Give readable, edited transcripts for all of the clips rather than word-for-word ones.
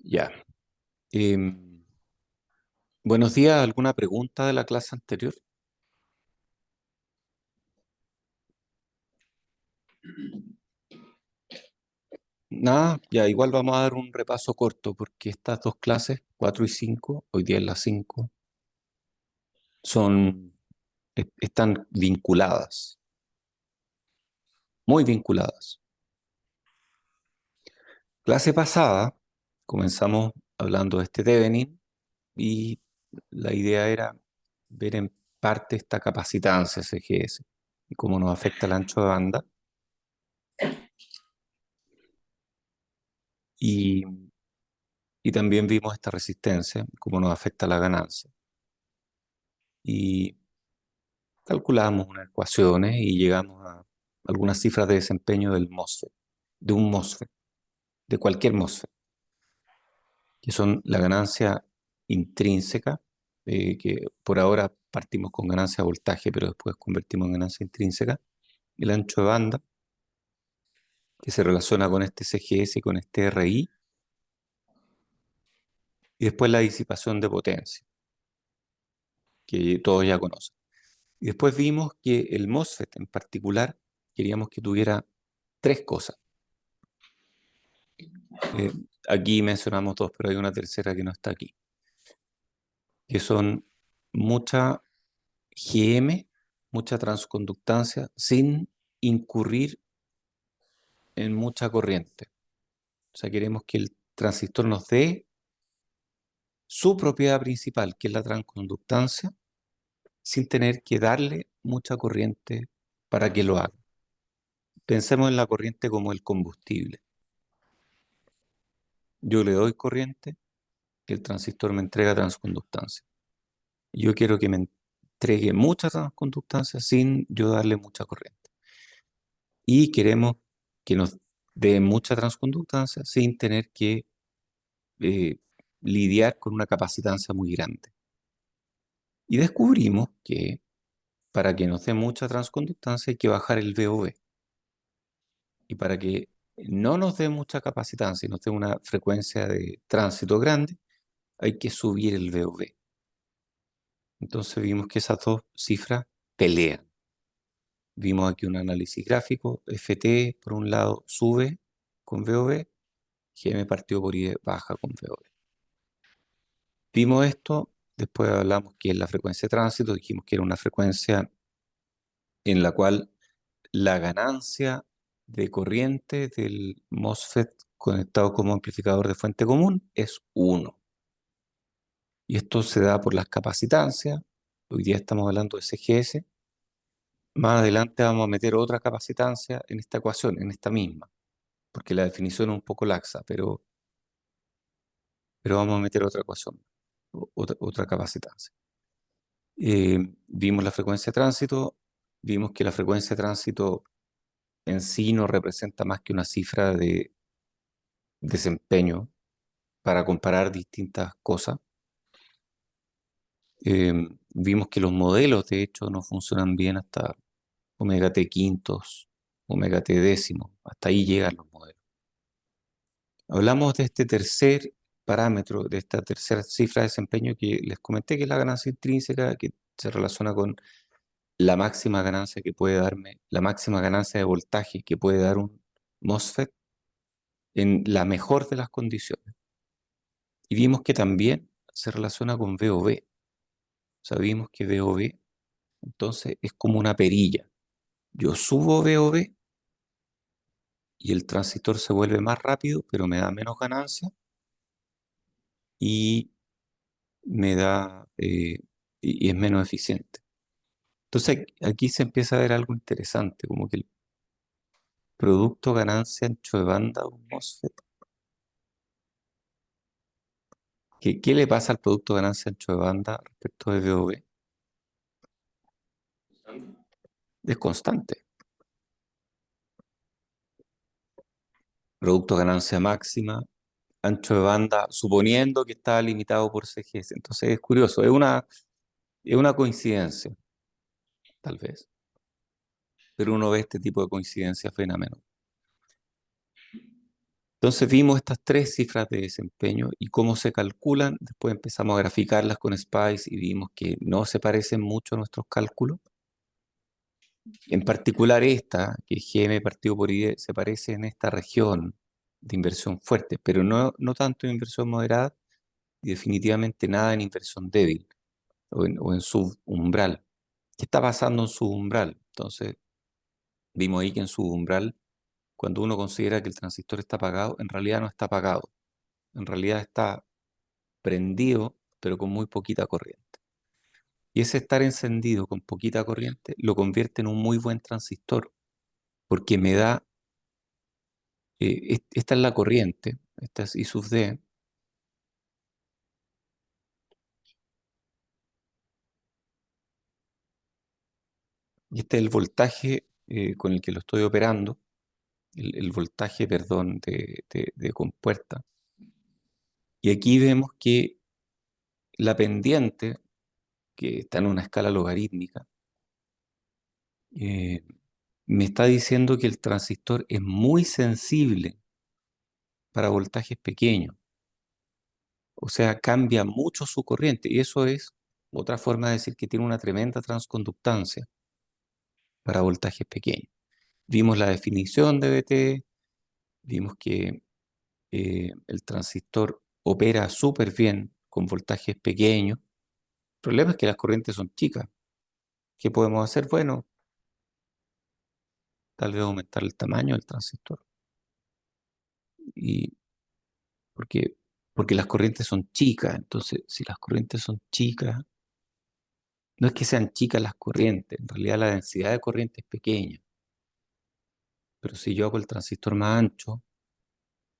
Ya. Em, Buenos días. ¿Alguna pregunta de la clase anterior? Nada, ya igual vamos a dar un repaso corto porque estas dos clases, 4 y 5, hoy día es las 5, están vinculadas, muy vinculadas. Clase pasada comenzamos hablando de este deadening y la idea era ver en parte esta capacitancia SGS y cómo nos afecta el ancho de banda. Y Y también vimos esta resistencia, cómo nos afecta la ganancia. Y calculamos unas ecuaciones y llegamos a algunas cifras de desempeño del MOSFET, de un MOSFET, de cualquier MOSFET, que son la ganancia intrínseca, que por ahora partimos con ganancia de voltaje, pero después convertimos en ganancia intrínseca, el ancho de banda, que se relaciona con este CGS y con este RI, y después la disipación de potencia, que todos ya conocen. Y después vimos que el MOSFET en particular queríamos que tuviera tres cosas. Eh, Aquí mencionamos dos, pero hay una tercera que no está aquí, que son mucha GM, mucha transconductancia, sin incurrir en mucha corriente. O sea, queremos que el transistor nos dé su propiedad principal, que es la transconductancia, sin tener que darle mucha corriente para que lo haga. Pensemos en la corriente como el combustible. Yo le doy corriente y el transistor me entrega transconductancia. Yo quiero que me entregue mucha transconductancia sin yo darle mucha corriente. Y queremos que nos dé mucha transconductancia sin tener que eh, lidiar con una capacitancia muy grande. Y descubrimos que para que nos dé mucha transconductancia hay que bajar el VOV. Y para que no nos dé mucha capacitancia y nos dé una frecuencia de tránsito grande, hay que subir el VOV. Entonces vimos que esas dos cifras pelean. Vimos aquí un análisis gráfico, FT por un lado sube con VOV, GM partido por I baja con VOV. Vimos esto, después hablamos que es la frecuencia de tránsito, dijimos que era una frecuencia en la cual la ganancia de corriente del MOSFET conectado como amplificador de fuente común es 1. Y esto se da por las capacitancias. Hoy día estamos hablando de CGS. Más adelante vamos a meter otra capacitancia en esta ecuación, en esta misma, porque la definición es un poco laxa, pero vamos a meter otra ecuación, otra capacitancia. Vimos la frecuencia de tránsito, vimos que la frecuencia de tránsito en sí no representa más que una cifra de desempeño para comparar distintas cosas. Vimos que los modelos, de hecho, no funcionan bien hasta omega t quintos, omega t décimos, hasta ahí llegan los modelos. Hablamos de este tercer parámetro, de esta tercera cifra de desempeño que les comenté, que es la ganancia intrínseca, que se relaciona con la máxima ganancia que puede darme, la máxima ganancia de voltaje que puede dar un MOSFET en la mejor de las condiciones. Y vimos que también se relaciona con VOV. O sea, vimos que VOV entonces es como una perilla. Yo subo VOV y el transistor se vuelve más rápido, pero me da menos ganancia y me da y es menos eficiente. Entonces aquí se empieza a ver algo interesante, como que el producto ganancia ancho de banda de un MOSFET. ¿Qué le pasa al producto ganancia ancho de banda respecto de VOV? Es constante. Producto ganancia máxima, ancho de banda, suponiendo que está limitado por CGS. Entonces es curioso, es una coincidencia, tal vez. Pero uno ve este tipo de coincidencias fenómenos. Entonces vimos estas tres cifras de desempeño y cómo se calculan. Después empezamos a graficarlas con SPICE y vimos que no se parecen mucho a nuestros cálculos. En particular esta, que es GM partido por ID, se parece en esta región de inversión fuerte, pero no tanto en inversión moderada y definitivamente nada en inversión débil o en subumbral. ¿Qué está pasando en subumbral? Entonces vimos ahí que en subumbral, cuando uno considera que el transistor está apagado, en realidad no está apagado. En realidad está prendido, pero con muy poquita corriente. Y ese estar encendido con poquita corriente lo convierte en un muy buen transistor, porque me da, esta es la corriente, esta es I sub D, y este es el voltaje con el que lo estoy operando, el voltaje, perdón, de compuerta. Y aquí vemos que la pendiente, que está en una escala logarítmica, eh, me está diciendo que el transistor es muy sensible para voltajes pequeños. O sea, cambia mucho su corriente. Y eso es otra forma de decir que tiene una tremenda transconductancia para voltajes pequeños. Vimos la definición de BT, vimos que el transistor opera súper bien con voltajes pequeños. El problema es que las corrientes son chicas. ¿Qué podemos hacer? Bueno, tal vez aumentar el tamaño del transistor. Y porque, porque las corrientes son chicas. Entonces, si las corrientes son chicas, no es que sean chicas las corrientes, en realidad la densidad de corriente es pequeña. Pero si yo hago el transistor más ancho,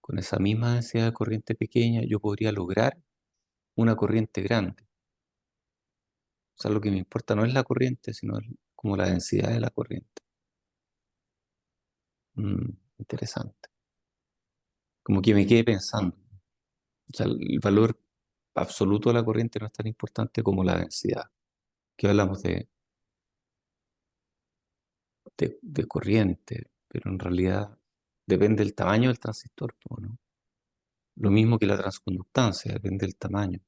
con esa misma densidad de corriente pequeña, yo podría lograr una corriente grande. O sea, lo que me importa no es la corriente, sino como la densidad de la corriente. Interesante. Como que me quedé pensando. O sea, el valor absoluto de la corriente no es tan importante como la densidad. Que hablamos de corriente, pero en realidad depende del tamaño del transistor, ¿no? Lo mismo que la transconductancia, depende del tamaño.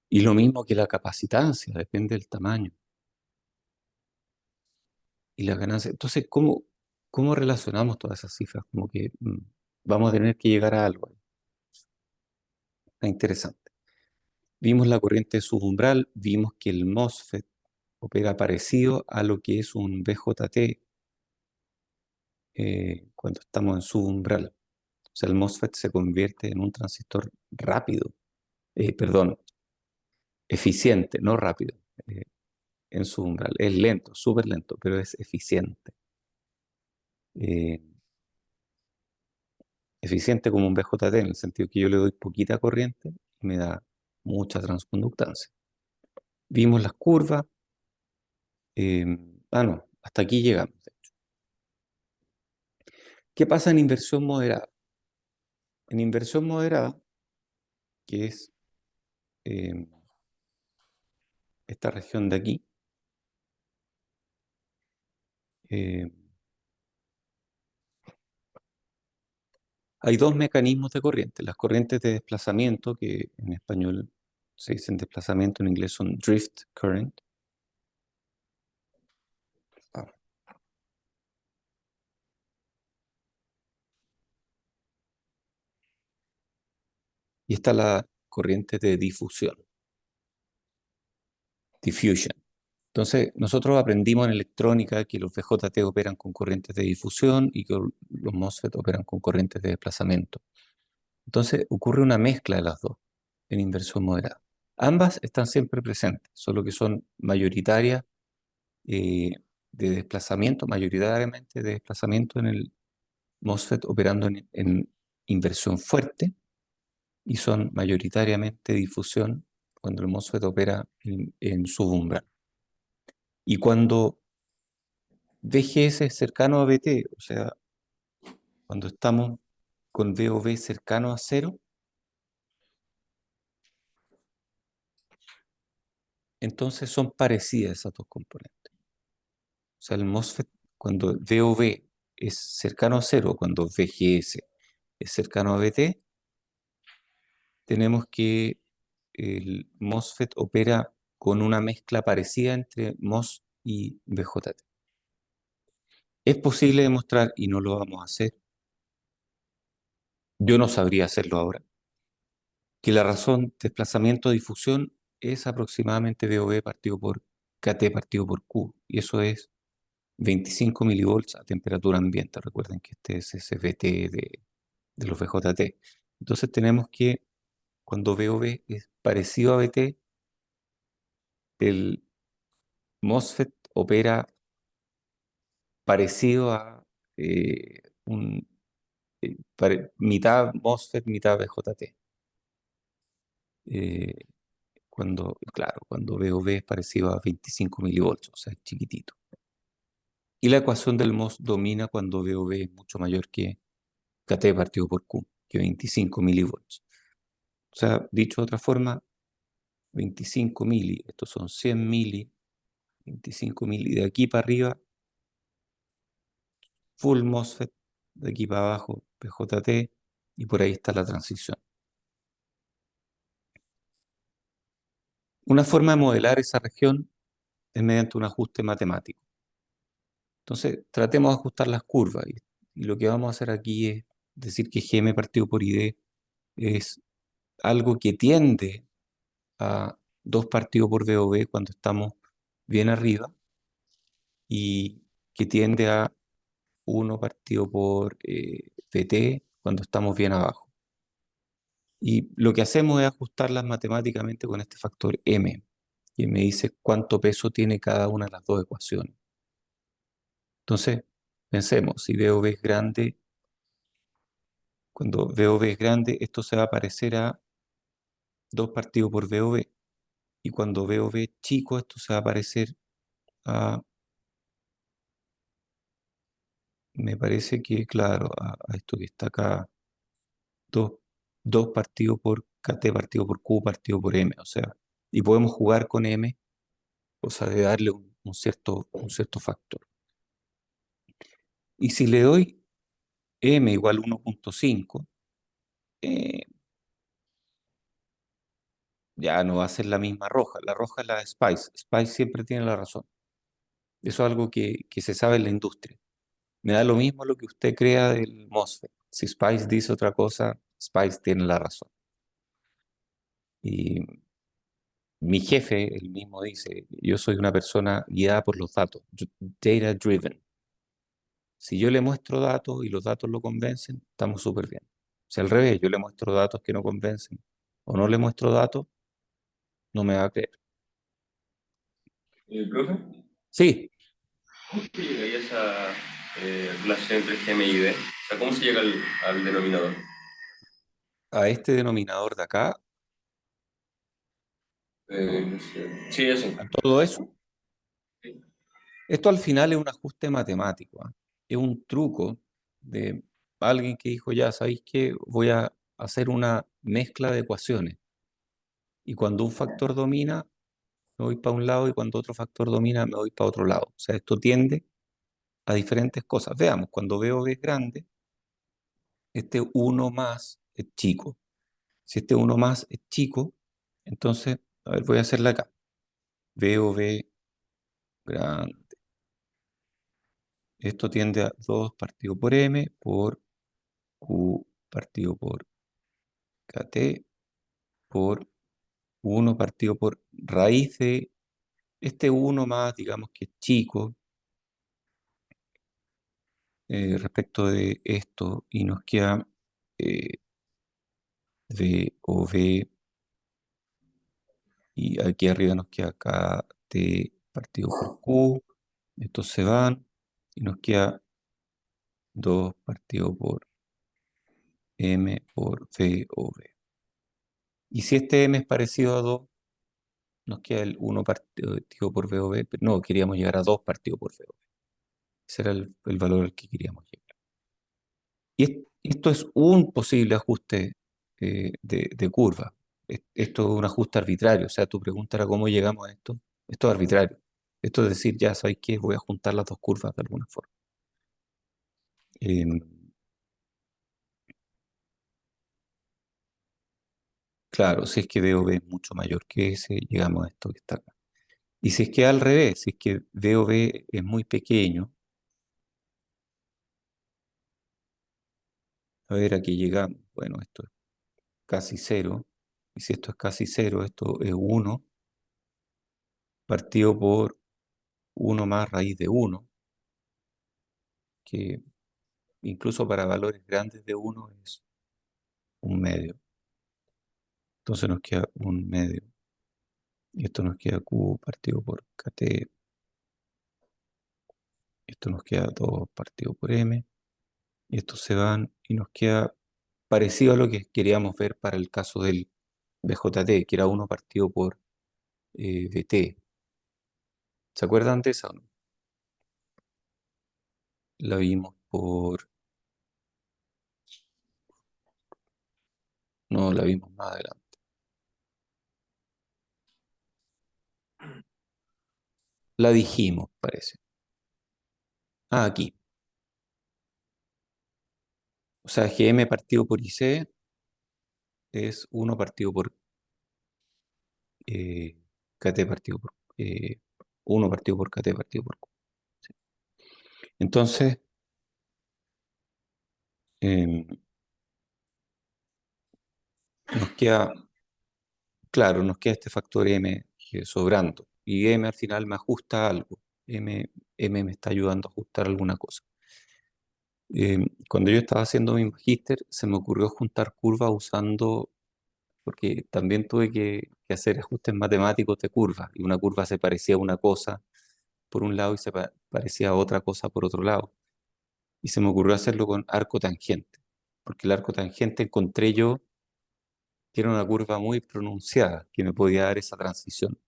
Y lo mismo que la capacitancia, depende del tamaño. Y la ganancia. Entonces, ¿cómo relacionamos todas esas cifras? Como que vamos a tener que llegar a algo. Está interesante. Vimos la corriente subumbral, vimos que el MOSFET opera parecido a lo que es un BJT cuando estamos en subumbral. O sea, el MOSFET se convierte en un transistor rápido, perdón, eficiente, no rápido, eh, en subumbral. Es lento, súper lento, pero es eficiente. Eh, Eficiente como un BJT, en el sentido que yo le doy poquita corriente y me da mucha transconductancia. Vimos las curvas. eh, no, hasta aquí llegamos. ¿Qué pasa en inversión moderada? En inversión moderada, que es eh, esta región de aquí, eh, hay dos mecanismos de corriente. Las corrientes de desplazamiento, que en español se dicen desplazamiento, en inglés son drift current. Ah, y está la corriente de difusión, diffusion. Entonces, nosotros aprendimos en electrónica que los VJT operan con corrientes de difusión y que los MOSFET operan con corrientes de desplazamiento. Entonces, ocurre una mezcla de las dos en inversión moderada. Ambas están siempre presentes, solo que son mayoritarias eh, de desplazamiento, mayoritariamente de desplazamiento en el MOSFET operando en inversión fuerte y son mayoritariamente difusión cuando el MOSFET opera en subumbral. Y cuando VGS es cercano a BT, o sea, cuando estamos con VOV cercano a cero, entonces son parecidas esas dos componentes. O sea, el MOSFET, cuando VOV es cercano a cero, cuando VGS es cercano a VT, tenemos que el MOSFET opera con una mezcla parecida entre MOS y VJT. Es posible demostrar, y no lo vamos a hacer, yo no sabría hacerlo ahora, que la razón de desplazamiento-difusión es aproximadamente VOV partido por KT partido por Q, y eso es 25 milivolts a temperatura ambiente. Recuerden que este es ese VT de los VJT. Entonces tenemos que, cuando VOV es parecido a VT, el MOSFET opera parecido a un mitad MOSFET, mitad VJT. Eh, claro, cuando VOV es parecido a 25 milivolts, o sea, es chiquitito. Y la ecuación del MOS domina cuando VOV es mucho mayor que KT partido por Q, que 25 milivolts. O sea, dicho de otra forma, 25 mili, estos son 100 mili, 25 mili, de aquí para arriba, full MOSFET, de aquí para abajo, PJT, y por ahí está la transición. Una forma de modelar esa región es mediante un ajuste matemático. Entonces, tratemos de ajustar las curvas, y lo que vamos a hacer aquí es decir que Gm partido por Id es algo que tiende a 2 partido por VOV cuando estamos bien arriba, y que tiende a 1 partido por VT cuando estamos bien abajo. Y lo que hacemos es ajustarlas matemáticamente con este factor M, que me dice cuánto peso tiene cada una de las dos ecuaciones. Entonces, pensemos, si VOV es grande, cuando VOV es grande, esto se va a parecer a 2 partido por VOV. Y cuando VOV es chico, esto se va a parecer a, me parece que, claro, a esto que está acá, 2 partido por KT partido por Q partido por M. O sea, y podemos jugar con M, o sea, de darle un cierto factor. Y si le doy M igual 1.5, eh, ya no va a ser la misma roja. La roja es la de Spice. Spice siempre tiene la razón. Eso es algo que se sabe en la industria. Me da lo mismo lo que usted crea del MOSFET. Si Spice dice otra cosa, Spice tiene la razón. Y mi jefe, él mismo dice, yo soy una persona guiada por los datos, data driven. Si yo le muestro datos y los datos lo convencen, estamos súper bien. Si al revés, yo le muestro datos que no convencen o no le muestro datos, no me va a creer. ¿Profe? Sí, ¿Cómo se llegaría a esa relación entre GM y ID? O sea, ¿cómo se llega al denominador? a este denominador de acá, Sí, eso. a todo eso, esto al final es un ajuste matemático, ¿ah? Es un truco de alguien que dijo, ya, ¿sabéis qué? Voy a hacer una mezcla de ecuaciones. Y cuando un factor domina, me voy para un lado, y cuando otro factor domina, me voy para otro lado. O sea, esto tiende a diferentes cosas. Veamos, cuando veo B es grande, este uno más es chico. Si este uno más es chico, entonces, a ver, voy a hacerla acá. Veo B grande. Esto tiende a 2 partido por M por Q partido por KT por 1 partido por raíz de este uno más, digamos que es chico, respecto de esto, y nos queda eh, V o V, y aquí arriba nos queda KT partido por Q. Estos se van y nos queda 2 partido por M por V o V. Y si este M es parecido a 2, nos queda el 1 partido por V o V, pero no, queríamos llegar a 2 partido por V o V. Ese era el valor al que queríamos llegar. Y esto es un posible ajuste de curva. Esto es un ajuste arbitrario. O sea, tu pregunta era cómo llegamos a esto. Esto es arbitrario. Esto es decir, ya sabéis que voy a juntar las dos curvas de alguna forma. Em, claro, si es que VOV es mucho mayor que ese, llegamos a esto que está acá. Y si es que al revés, si es que VOV es muy pequeño, a ver, aquí llegamos. Bueno, esto es casi cero. Y si esto es casi cero, esto es uno partido por uno más raíz de uno, que incluso para valores grandes de uno es un medio. Entonces nos queda un medio. Y esto nos queda Q partido por KT. Esto nos queda 2 partido por M. Y estos se van y nos queda parecido a lo que queríamos ver para el caso del BJT, que era uno partido por BT. ¿Se acuerdan de esa o no? La vimos por... No, la vimos más adelante. La dijimos, parece. Ah, aquí. O sea, GM partido por IC es uno partido por KT partido por... 1 partido por KT partido por Q. Sí. Entonces, em, nos queda, claro, nos queda este factor M sobrando. Y M al final me ajusta algo. M me está ayudando a ajustar alguna cosa. Cuando yo estaba haciendo mi magíster, se me ocurrió juntar curvas usando, porque también tuve que hacer ajustes matemáticos de curvas, y una curva se parecía a una cosa por un lado y se parecía a otra cosa por otro lado. Y se me ocurrió hacerlo con arco tangente, porque el arco tangente encontré yo que era una curva muy pronunciada, que me podía dar esa transición.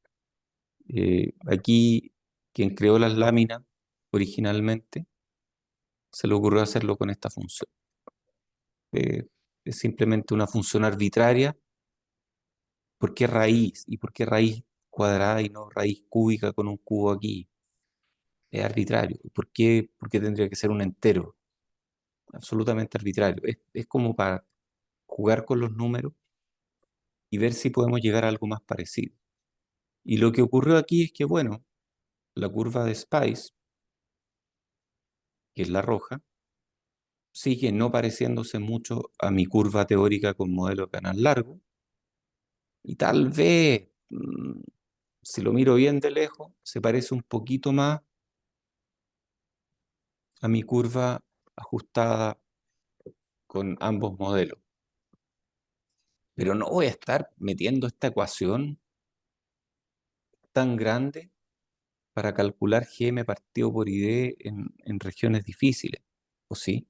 Aquí, quien creó las láminas originalmente, se le ocurrió hacerlo con esta función. Eh, es simplemente una función arbitraria. ¿Por qué raíz? ¿Y por qué raíz cuadrada y no raíz cúbica con un cubo aquí? Es arbitrario. ¿Por qué tendría que ser un entero? Absolutamente arbitrario. Es como para jugar con los números y ver si podemos llegar a algo más parecido. Y lo que ocurrió aquí es que, bueno, la curva de Spice, que es la roja, sigue no pareciéndose mucho a mi curva teórica con modelo de canal largo. Y tal vez, si lo miro bien de lejos, se parece un poquito más a mi curva ajustada con ambos modelos. Pero no voy a estar metiendo esta ecuación tan grande para calcular GM partido por ID en regiones difíciles. ¿O sí?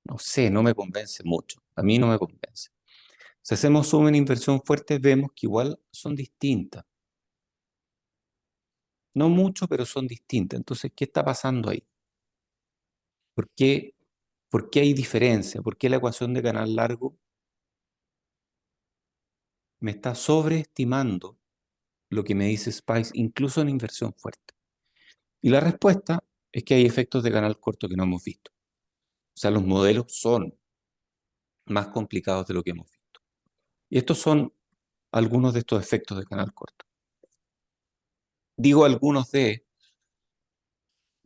No sé, no me convence mucho. A mí no me convence. Si hacemos suma en inversión fuerte, vemos que igual son distintas. No mucho, pero son distintas. Entonces, ¿qué está pasando ahí? ¿Por qué, por qué hay diferencia? ¿Por qué la ecuación de canal largo me está sobreestimando lo que me dice Spice, incluso en inversión fuerte? Y la respuesta es que hay efectos de canal corto que no hemos visto. O sea, los modelos son más complicados de lo que hemos visto. Y estos son algunos de estos efectos de canal corto. Digo algunos de,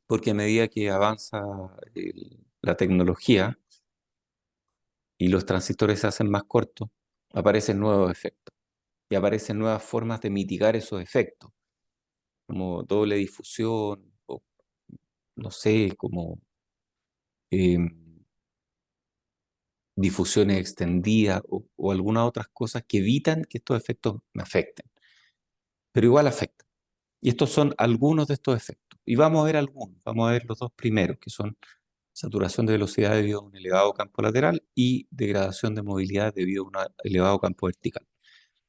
porque a medida que avanza la tecnología y los transistores se hacen más cortos, aparecen nuevos efectos y aparecen nuevas formas de mitigar esos efectos, como doble difusión, o no sé, como em, difusiones extendidas o algunas otras cosas que evitan que estos efectos me afecten, pero igual afectan. Y estos son algunos de estos efectos. Y vamos a ver algunos, vamos a ver los dos primeros, que son saturación de velocidad debido a un elevado campo lateral y degradación de movilidad debido a un elevado campo vertical.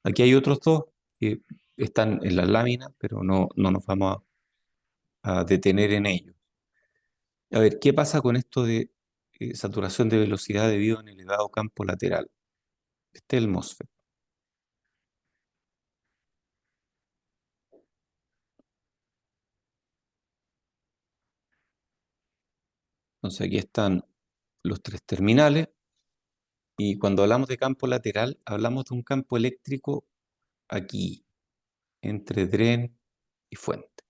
Aquí hay otros dos que están en la lámina, pero no nos vamos a detener en ellos. A ver, ¿qué pasa con esto de saturación de velocidad debido a un elevado campo lateral? Este es el MOSFET. Entonces aquí están los tres terminales y cuando hablamos de campo lateral, hablamos de un campo eléctrico aquí, entre dren y fuente.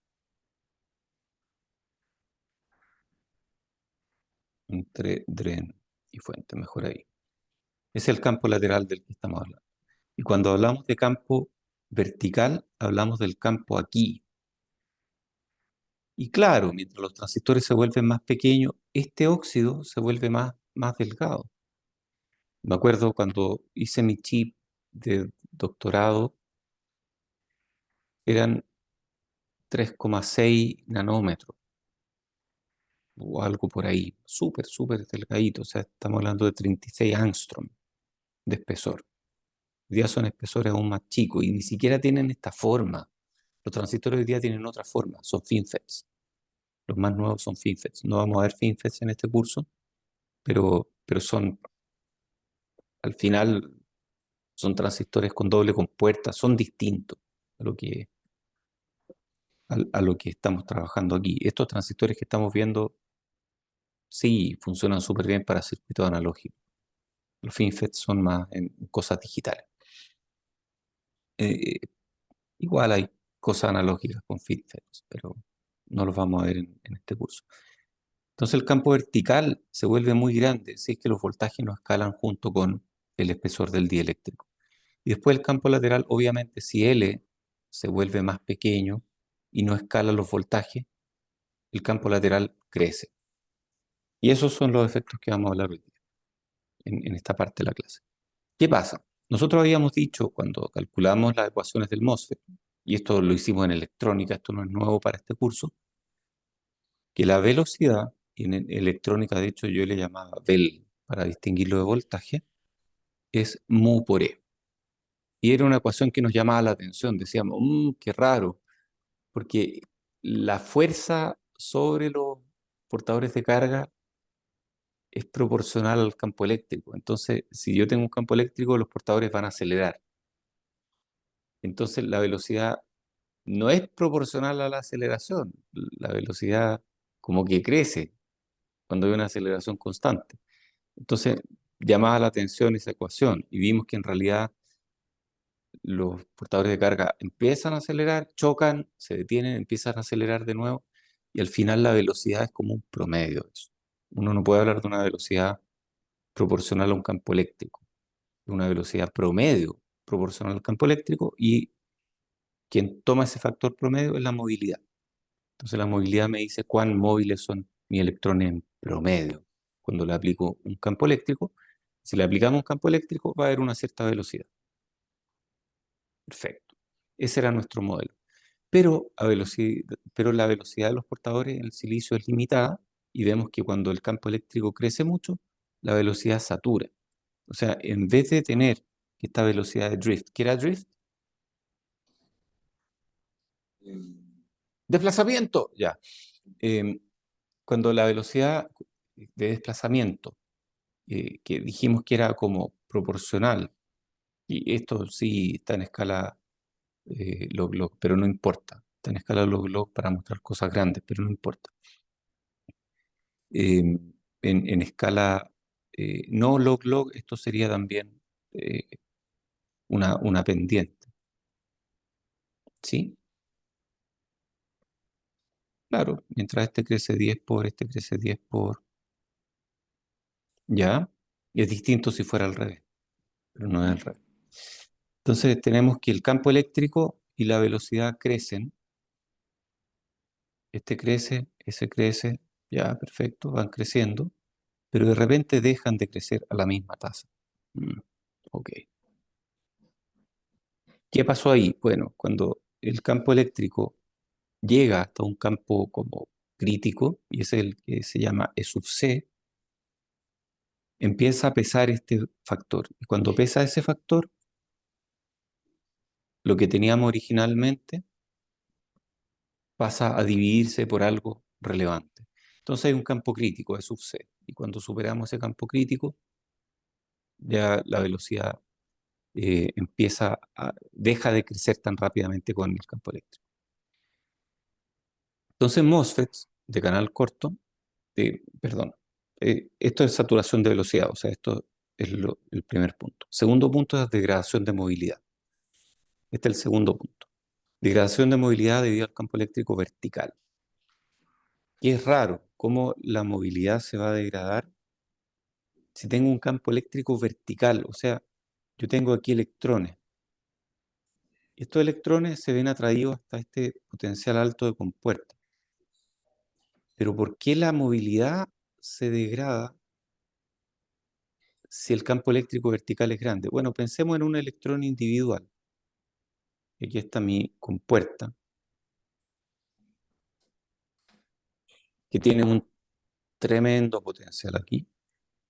Entre dren y fuente, mejor ahí. Es el campo lateral del que estamos hablando. Y cuando hablamos de campo vertical, hablamos del campo aquí. Y claro, mientras los transistores se vuelven más pequeños, este óxido se vuelve más delgado. Me acuerdo cuando hice mi chip de doctorado, eran 3,6 nanómetros o algo por ahí, súper, súper delgadito. O sea, estamos hablando de 36 angstrom de espesor. Hoy día son espesores aún más chicos y ni siquiera tienen esta forma. Los transistores hoy día tienen otra forma, son FinFETs. Los más nuevos son FinFETs. No vamos a ver FinFETs en este curso, pero son, al final, son transistores con doble compuerta, son distintos a lo a lo que estamos trabajando aquí. Estos transistores que estamos viendo, sí, funcionan súper bien para circuitos analógicos. Los FinFETs son más en cosas digitales. Eh, Igual hay cosas analógicas con FinFETs, pero no los vamos a ver en este curso. Entonces el campo vertical se vuelve muy grande si es que los voltajes no escalan junto con el espesor del dieléctrico. Y después el campo lateral, obviamente, si L se vuelve más pequeño y no escala los voltajes, el campo lateral crece. Y esos son los efectos que vamos a hablar hoy día, en esta parte de la clase. ¿Qué pasa? Nosotros habíamos dicho cuando calculamos las ecuaciones del MOSFET, y esto lo hicimos en electrónica, esto no es nuevo para este curso, que la velocidad, y en electrónica de hecho yo le llamaba VEL para distinguirlo de voltaje, es mu por E. Y era una ecuación que nos llamaba la atención, decíamos, qué raro, porque la fuerza sobre los portadores de carga es proporcional al campo eléctrico. Entonces, si yo tengo un campo eléctrico, los portadores van a acelerar. Entonces, la velocidad no es proporcional a la aceleración. La velocidad como que crece cuando hay una aceleración constante. Entonces, llamaba la atención esa ecuación y vimos que en realidad los portadores de carga empiezan a acelerar, chocan, se detienen, empiezan a acelerar de nuevo y al final la velocidad es como un promedio de eso. Uno no puede hablar de una velocidad proporcional a un campo eléctrico, de una velocidad promedio proporcional al campo eléctrico y quien toma ese factor promedio es la movilidad. Entonces la movilidad me dice cuán móviles son mis electrones en promedio. Cuando le aplico un campo eléctrico, si le aplicamos un campo eléctrico va a haber una cierta velocidad. Perfecto. Ese era nuestro modelo. Pero la velocidad de los portadores en el silicio es limitada y vemos que cuando el campo eléctrico crece mucho, la velocidad satura. O sea, en vez de tener esta velocidad de drift, ¿qué era drift? Desplazamiento, ya. Em, Cuando la velocidad de desplazamiento, que dijimos que era como proporcional, y esto sí está en escala log-log, pero no importa. Está en escala log-log para mostrar cosas grandes, pero no importa. Eh, en escala no log-log, esto sería también eh, una pendiente. ¿Sí? Claro, mientras este crece 10 por, este crece 10 por, ¿ya? Y es distinto si fuera al revés, pero no es al revés. Entonces tenemos que el campo eléctrico y la velocidad crecen. Este crece, ese crece, ya, perfecto, van creciendo, pero de repente dejan de crecer a la misma tasa. Mm, ok. ¿Qué pasó ahí? Bueno, cuando el campo eléctrico llega hasta un campo como crítico, y es el que se llama E sub C, empieza a pesar este factor. Y cuando pesa ese factor, lo que teníamos originalmente pasa a dividirse por algo relevante. Entonces hay un campo crítico, E sub C. Y cuando superamos ese campo crítico, ya la velocidad deja de crecer tan rápidamente con el campo eléctrico. Entonces MOSFETs de canal corto, perdón, Esto es saturación de velocidad, o sea, esto es el primer punto. Segundo punto es degradación de movilidad. Este es el segundo punto. Degradación de movilidad debido al campo eléctrico vertical. Y es raro cómo la movilidad se va a degradar si tengo un campo eléctrico vertical. O sea, yo tengo aquí electrones. Y estos electrones se ven atraídos hasta este potencial alto de compuerta. Pero ¿por qué la movilidad se degrada si el campo eléctrico vertical es grande? Bueno, pensemos en un electrón individual. Aquí está mi compuerta, que tiene un tremendo potencial aquí.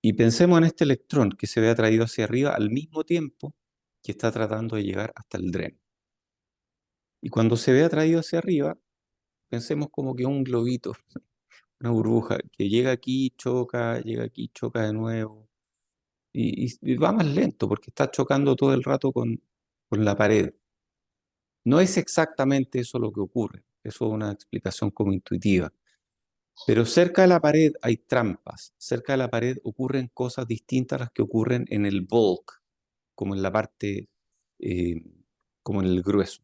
Y pensemos en este electrón que se ve atraído hacia arriba al mismo tiempo que está tratando de llegar hasta el dreno. Y cuando se ve atraído hacia arriba, pensemos como que un globito, una burbuja, que llega aquí, choca de nuevo, y va más lento porque está chocando todo el rato con la pared. No es exactamente eso lo que ocurre, eso es una explicación como intuitiva. Pero cerca de la pared hay trampas, cerca de la pared ocurren cosas distintas a las que ocurren en el bulk, como en la parte, eh, como en el grueso.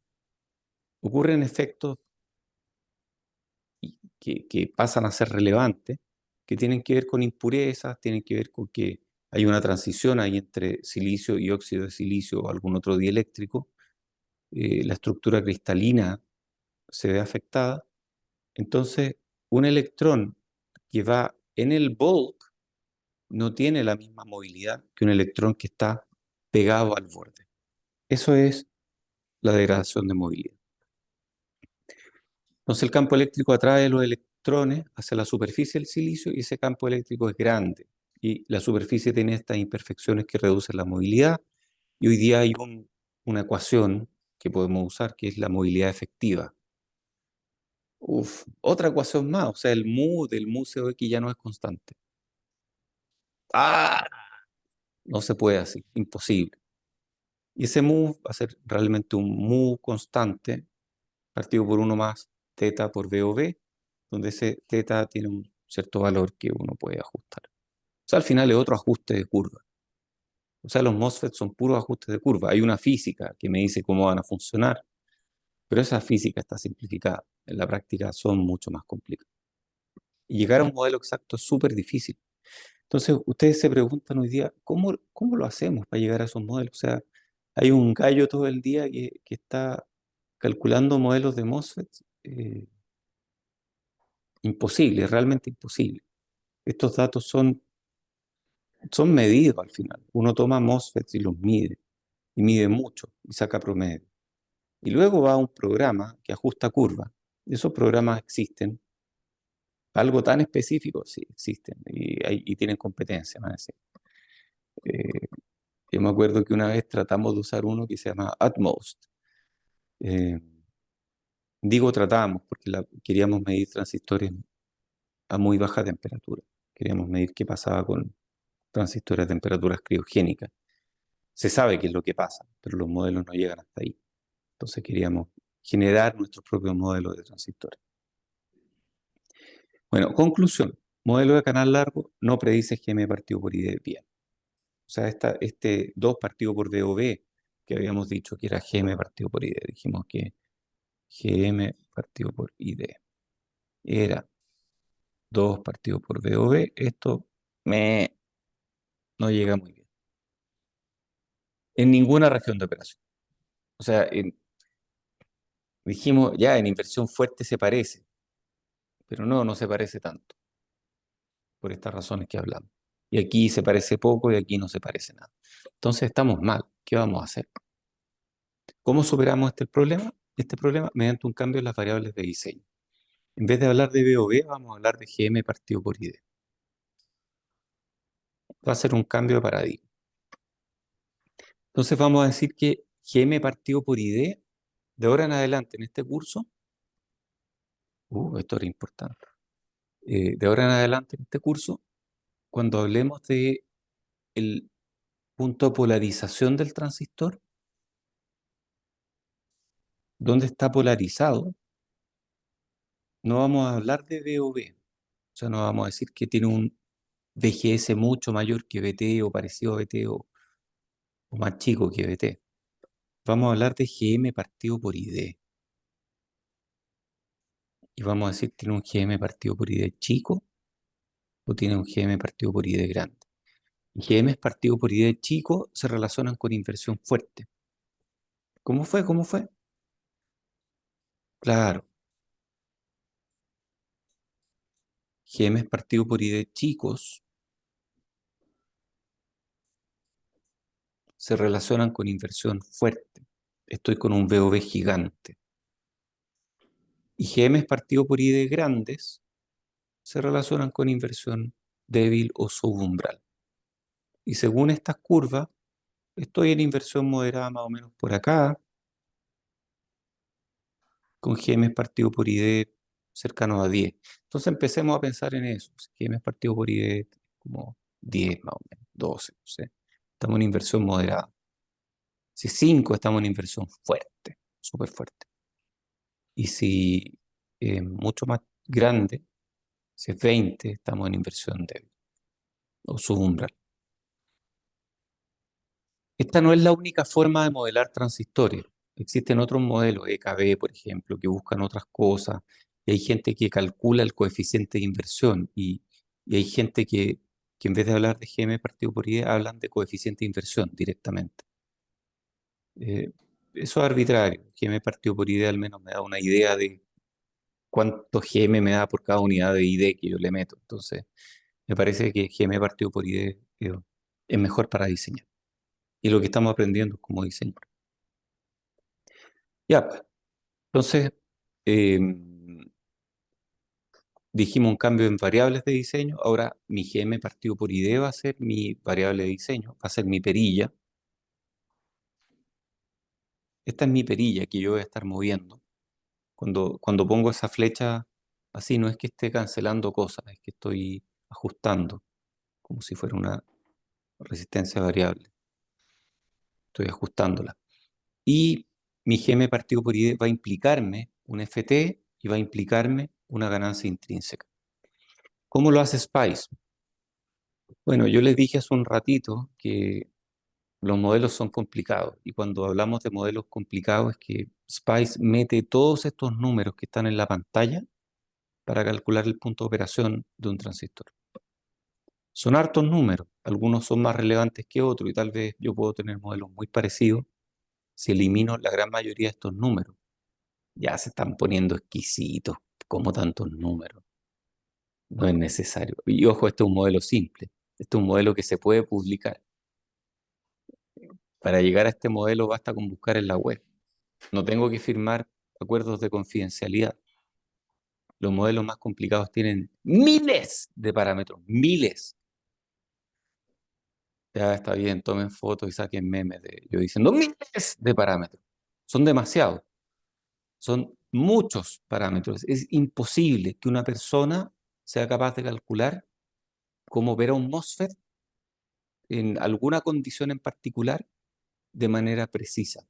Ocurren efectos que pasan a ser relevantes, que tienen que ver con impurezas, tienen que ver con que hay una transición ahí entre silicio y óxido de silicio o algún otro dieléctrico, la estructura cristalina se ve afectada. Entonces, un electrón que va en el bulk no tiene la misma movilidad que un electrón que está pegado al borde. Eso es la degradación de movilidad. Entonces el campo eléctrico atrae los electrones hacia la superficie del silicio y ese campo eléctrico es grande. Y la superficie tiene estas imperfecciones que reducen la movilidad. Y hoy día hay una ecuación que podemos usar que es la movilidad efectiva. Uf, otra ecuación más, o sea, el mu del mu COX ya no es constante. ¡Ah! No se puede así, imposible. Y ese mu va a ser realmente un mu constante partido por uno más teta por B o B, donde ese teta tiene un cierto valor que uno puede ajustar. O sea, al final es otro ajuste de curva. O sea, los MOSFET son puros ajustes de curva. Hay una física que me dice cómo van a funcionar, pero esa física está simplificada. En la práctica son mucho más complicadas. Y llegar a un modelo exacto es súper difícil. Entonces, ustedes se preguntan hoy día, ¿cómo lo hacemos para llegar a esos modelos? O sea, hay un gallo todo el día que está calculando modelos de MOSFET. Imposible, realmente imposible. Estos datos son medidos al final. Uno toma MOSFETs y los mide, y mide mucho, y saca promedio. Y luego va a un programa que ajusta curva. Esos programas existen. Algo tan específico, sí, existen, y tienen competencia, me decir. Eh, yo me acuerdo que una vez tratamos de usar uno que se llama Utmost. Eh, digo tratamos porque queríamos medir transistores a muy baja temperatura. Queríamos medir qué pasaba con transistores a temperaturas criogénicas. Se sabe qué es lo que pasa, pero los modelos no llegan hasta ahí. Entonces queríamos generar nuestros propios modelos de transistores. Bueno, conclusión. Modelo de canal largo no predice GM partido por ID bien. O sea, este 2 partido por D o B, que habíamos dicho que era GM partido por ID. Dijimos que GM partido por ID era 2 partido por D o B. Esto no llega muy bien. En ninguna región de operación. O sea, dijimos ya en inversión fuerte se parece, pero no se parece tanto, por estas razones que hablamos. Y aquí se parece poco y aquí no se parece nada. Entonces estamos mal. ¿Qué vamos a hacer? ¿Cómo superamos este problema? Mediante un cambio en las variables de diseño. En vez de hablar de B o B, vamos a hablar de GM partido por ID. Va a ser un cambio de paradigma. Entonces vamos a decir que GM partido por ID, de ahora en adelante en este curso, esto era importante, de ahora en adelante en este curso, cuando hablemos de el punto de polarización del transistor, donde está polarizado, no vamos a hablar de B o B. O sea, no vamos a decir que tiene VGS mucho mayor que VT o parecido a VT o más chico que VT. Vamos a hablar de GM partido por ID. Y vamos a decir, ¿tiene un GM partido por ID chico o tiene un GM partido por ID grande? GM partido por ID chico se relacionan con inversión fuerte. ¿Cómo fue? ¿Cómo fue? Claro, GM partido por ID chicos se relacionan con inversión fuerte. Estoy con un VOV gigante. Y GM partido por ID grandes se relacionan con inversión débil o subumbral. Y según estas curvas, estoy en inversión moderada más o menos por acá, con GM partido por ID cercano a 10. Entonces empecemos a pensar en eso. Si GM partido por ID como 10 más o menos, 12, no sé. Estamos en inversión moderada. Si 5 estamos en inversión fuerte, súper fuerte. Y si mucho más grande, si es 20, estamos en inversión débil o subumbral. Esta no es la única forma de modelar transistores. Existen otros modelos, EKB, por ejemplo, que buscan otras cosas. Y hay gente que calcula el coeficiente de inversión. Y hay gente que en vez de hablar de GM partido por I, hablan de coeficiente de inversión directamente. Eso es arbitrario. GM partido por ID al menos me da una idea de cuánto GM me da por cada unidad de ID que yo le meto. Entonces, me parece que GM partido por ID es mejor para diseñar. Y lo que estamos aprendiendo es cómo diseñar. Ya, pues. Entonces, eh, dijimos un cambio en variables de diseño. Ahora mi GM partido por ID va a ser mi variable de diseño, va a ser mi perilla. Esta es mi perilla que yo voy a estar moviendo. Cuando pongo esa flecha así, no es que esté cancelando cosas, es que estoy ajustando, como si fuera una resistencia variable. Estoy ajustándola. Y mi GM partido por ID va a implicarme un FT y va a implicarme una ganancia intrínseca. ¿Cómo lo hace Spice? Bueno, yo les dije hace un ratito que los modelos son complicados y cuando hablamos de modelos complicados es que Spice mete todos estos números que están en la pantalla para calcular el punto de operación de un transistor. Son hartos números, algunos son más relevantes que otros y tal vez yo puedo tener modelos muy parecidos si elimino la gran mayoría de estos números. Ya se están poniendo exquisitos, como tantos números. No es necesario. Y ojo, este es un modelo simple. Este es un modelo que se puede publicar. Para llegar a este modelo basta con buscar en la web. No tengo que firmar acuerdos de confidencialidad. Los modelos más complicados tienen miles de parámetros, miles. Ya está bien, tomen fotos y saquen memes de yo diciendo miles de parámetros. Son demasiados, son muchos parámetros. Es imposible que una persona sea capaz de calcular cómo opera un MOSFET en alguna condición en particular de manera precisa,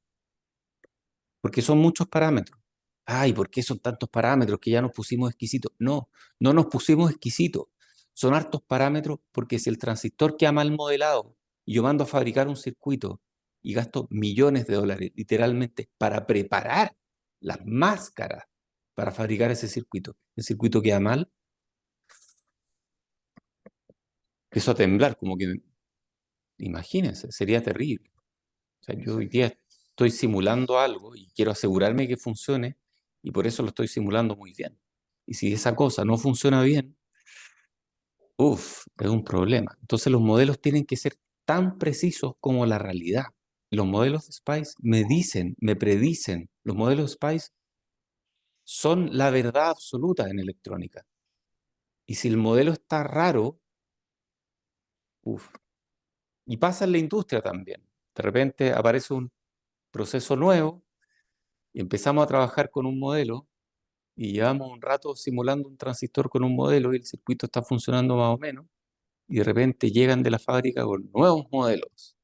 porque son muchos parámetros. Ay, ¿por qué son tantos parámetros que ya nos pusimos exquisitos? No, no nos pusimos exquisitos. Son hartos parámetros porque si el transistor queda mal modelado y yo mando a fabricar un circuito y gasto millones de dólares literalmente para preparar las máscaras para fabricar ese circuito, el circuito queda mal, empiezo a temblar, como que, imagínense, sería terrible. O sea, yo hoy día estoy simulando algo y quiero asegurarme que funcione y por eso lo estoy simulando muy bien. Y si esa cosa no funciona bien, uff, es un problema. Entonces los modelos tienen que ser tan precisos como la realidad. Los modelos de Spice me dicen, me predicen. Los modelos de Spice son la verdad absoluta en electrónica. Y si el modelo está raro, uff. Y pasa en la industria también. De repente aparece un proceso nuevo y empezamos a trabajar con un modelo y llevamos un rato simulando un transistor con un modelo y el circuito está funcionando más o menos, y de repente llegan de la fábrica con nuevos modelos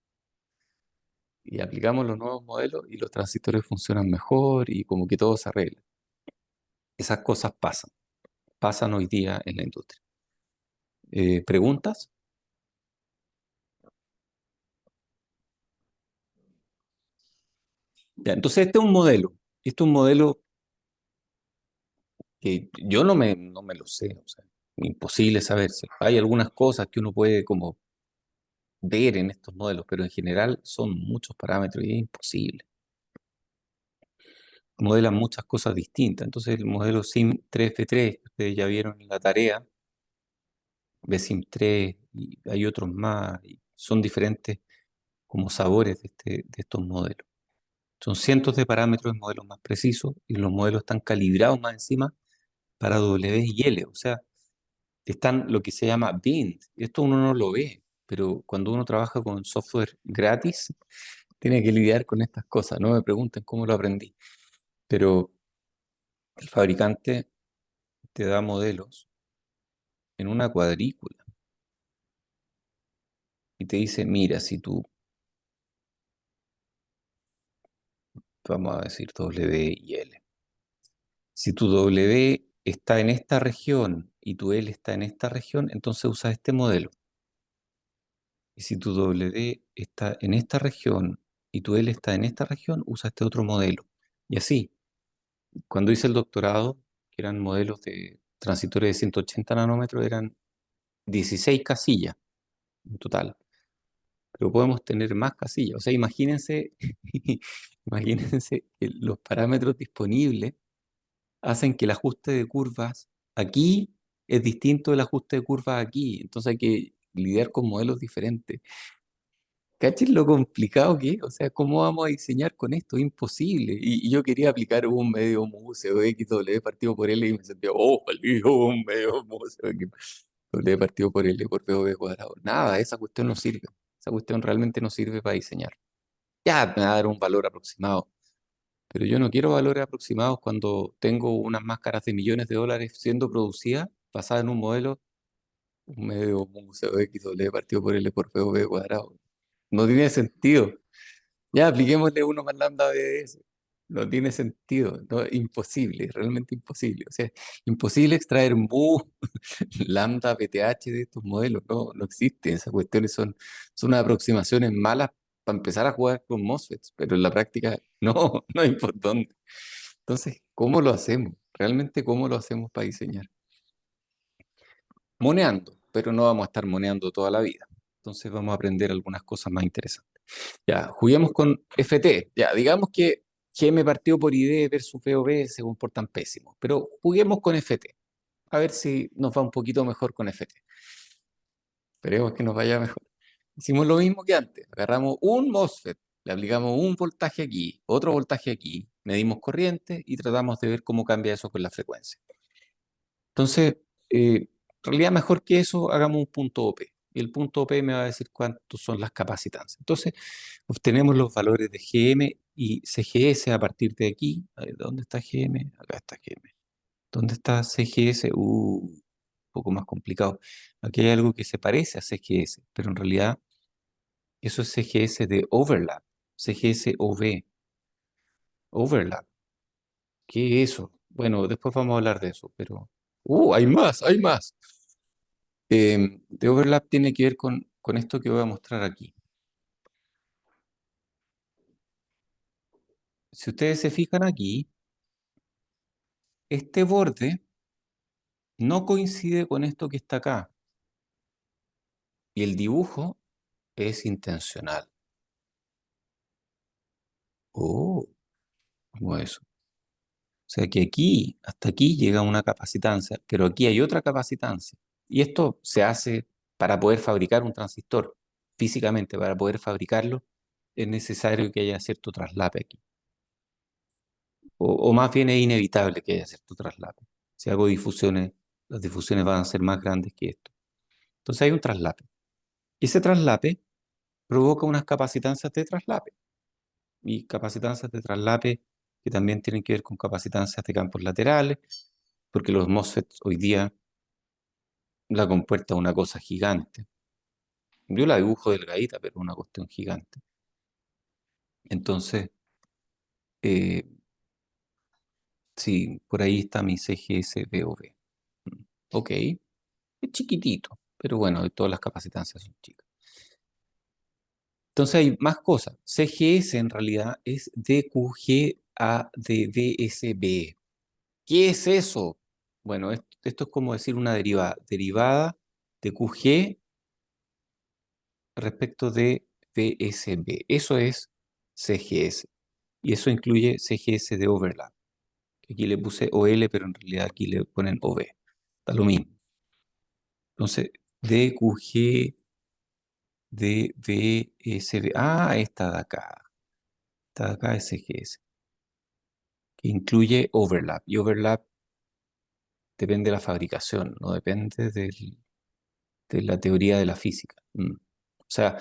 y aplicamos los nuevos modelos y los transistores funcionan mejor y como que todo se arregla. Esas cosas pasan hoy día en la industria. ¿Preguntas? Ya, entonces este es un modelo. Este es un modelo que yo no me lo sé, o sea, imposible saberse. Hay algunas cosas que uno puede como ver en estos modelos, pero en general son muchos parámetros y es imposible. Modelan muchas cosas distintas. Entonces el modelo SIM 3F3, que ustedes ya vieron en la tarea, BSIM 3 y hay otros más, y son diferentes como sabores de estos modelos. Son cientos de parámetros en modelos más precisos y los modelos están calibrados más encima para W y L, o sea, están lo que se llama bind. Esto uno no lo ve, pero cuando uno trabaja con software gratis, tiene que lidiar con estas cosas. No me pregunten cómo lo aprendí, pero el fabricante te da modelos en una cuadrícula y te dice, mira, si tú, vamos a decir W y L, si tu W está en esta región y tu L está en esta región, entonces usa este modelo. Y si tu W está en esta región y tu L está en esta región, usa este otro modelo. Y así, cuando hice el doctorado, que eran modelos de transistores de 180 nanómetros, eran 16 casillas en total. Pero podemos tener más casillas. O sea, imagínense, imagínense que los parámetros disponibles hacen que el ajuste de curvas aquí es distinto del ajuste de curvas aquí. Entonces hay que lidiar con modelos diferentes. ¿Cachen lo complicado que es? O sea, ¿cómo vamos a diseñar con esto? Es imposible. Y yo quería aplicar un medio museo XW partido por L y me sentía, oh, valió un medio museo W partido por L por PV cuadrado. Nada, esa cuestión no sirve. Esa cuestión realmente no sirve para diseñar. Ya me va a dar un valor aproximado, pero yo no quiero valores aproximados cuando tengo unas máscaras de millones de dólares siendo producidas basadas en un modelo, un medio museo XW partido por L por PV cuadrado. No tiene sentido. Ya, apliquémosle uno más lambda BDS. No tiene sentido, no, imposible, realmente imposible. O sea, imposible extraer mu, lambda, PTH de estos modelos, no existen. Esas cuestiones son aproximaciones malas para empezar a jugar con MOSFETs, pero en la práctica no hay por dónde. Entonces, ¿cómo lo hacemos? Realmente, ¿cómo lo hacemos para diseñar? Moneando, pero no vamos a estar moneando toda la vida. Entonces vamos a aprender algunas cosas más interesantes. Ya, juguemos con FT. Ya, digamos que GM partido por ID versus VOV se comportan pésimos, pero juguemos con FT. A ver si nos va un poquito mejor con FT. Esperemos que nos vaya mejor. Hicimos lo mismo que antes. Agarramos un MOSFET, le aplicamos un voltaje aquí, otro voltaje aquí, medimos corriente y tratamos de ver cómo cambia eso con la frecuencia. Entonces, en realidad mejor que eso, hagamos un punto OP. Y el punto OP me va a decir cuántos son las capacitancias. Entonces, obtenemos los valores de GM y CGS a partir de aquí. A ver, ¿dónde está GM? Acá está GM. ¿Dónde está CGS? Un poco más complicado. Aquí hay algo que se parece a CGS, pero en realidad eso es CGS de overlap. CGS OV. Overlap. ¿Qué es eso? Bueno, después vamos a hablar de eso, pero... hay más, hay más. De overlap tiene que ver con esto que voy a mostrar aquí. Si ustedes se fijan aquí, este borde no coincide con esto que está acá. Y el dibujo es intencional. Oh, ¿cómo eso? O sea que aquí, hasta aquí llega una capacitancia, pero aquí hay otra capacitancia. Y esto se hace para poder fabricar un transistor. Físicamente, para poder fabricarlo, es necesario que haya cierto traslape aquí. O más bien es inevitable que haya cierto traslape. Si hago difusiones, las difusiones van a ser más grandes que esto. Entonces hay un traslape. Y ese traslape provoca unas capacitancias de traslape. Y capacitancias de traslape que también tienen que ver con capacitancias de campos laterales, porque los MOSFETs hoy día la compuerta es una cosa gigante. Yo la dibujo delgadita, pero es una cuestión gigante. Entonces, eh, sí, por ahí está mi CGS VOV. Ok, es chiquitito. pero bueno, todas las capacitancias son chicas. Entonces hay más cosas. CGS en realidad es DQGA de DSB. ¿Qué es eso? Bueno, esto es como decir una derivada de QG respecto de DSB. Eso es CGS. Y eso incluye CGS de overlap. Aquí le puse OL, pero en realidad aquí le ponen OV. Está lo mismo. Entonces, DQG de DSB. Ah, esta de acá. Esta de acá es CGS, que incluye overlap. Y overlap depende de la fabricación, no depende de la teoría de la física. O sea,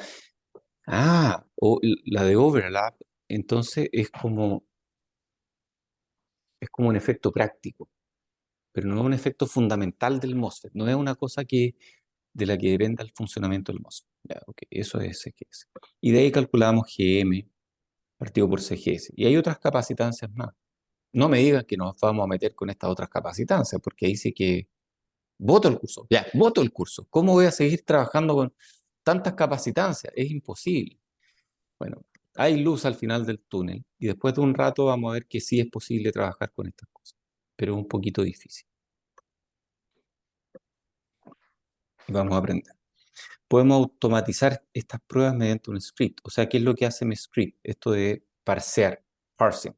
la de overlap, entonces es como un efecto práctico, pero no es un efecto fundamental del MOSFET, no es una cosa de la que dependa el funcionamiento del MOSFET. Ya, ok, eso es CGS. Y de ahí calculamos GM partido por CGS. Y hay otras capacitancias más. No me digan que nos vamos a meter con estas otras capacitancias, porque ahí sí que voto el curso. Ya, voto el curso. ¿Cómo voy a seguir trabajando con tantas capacitancias? Es imposible. Bueno, hay luz al final del túnel y después de un rato vamos a ver que sí es posible trabajar con estas cosas, pero es un poquito difícil. Y vamos a aprender. Podemos automatizar estas pruebas mediante un script. O sea, ¿qué es lo que hace mi script? Esto de parsing.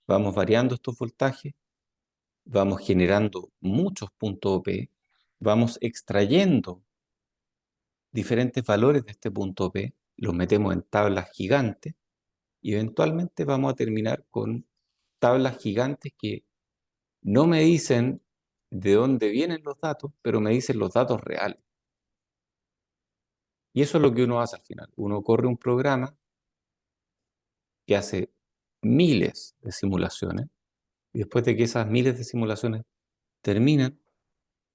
Vamos variando estos voltajes, vamos generando muchos puntos OP, vamos extrayendo diferentes valores de este punto OP, los metemos en tablas gigantes y eventualmente vamos a terminar con tablas gigantes que no me dicen de dónde vienen los datos, pero me dicen los datos reales. Y eso es lo que uno hace al final. Uno corre un programa que hace miles de simulaciones y después de que esas miles de simulaciones terminan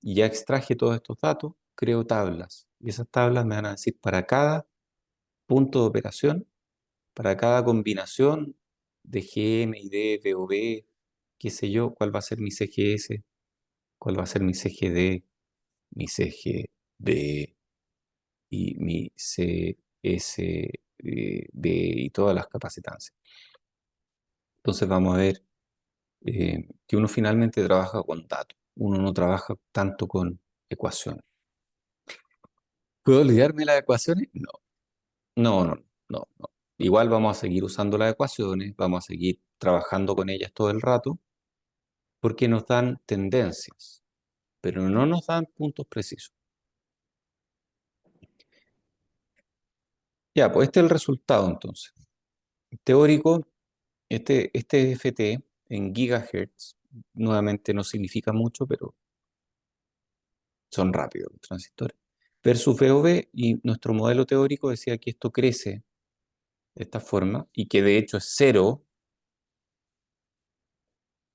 y ya extraje todos estos datos, creo tablas. Y esas tablas me van a decir para cada punto de operación, para cada combinación de GM, ID, VOV, qué sé yo, cuál va a ser mi CGS, cuál va a ser mi CGD, mi CGB y mi CSB y todas las capacitancias. Entonces vamos a ver que uno finalmente trabaja con datos, uno no trabaja tanto con ecuaciones. ¿Puedo olvidarme las ecuaciones? No, no, no, no, no. Igual vamos a seguir usando las ecuaciones, vamos a seguir trabajando con ellas todo el rato, porque nos dan tendencias, pero no nos dan puntos precisos. Ya, pues este es el resultado entonces. Teórico, este FT en gigahertz, nuevamente no significa mucho, pero son rápidos los transistores. Versus VOV, y nuestro modelo teórico decía que esto crece de esta forma, y que de hecho es cero,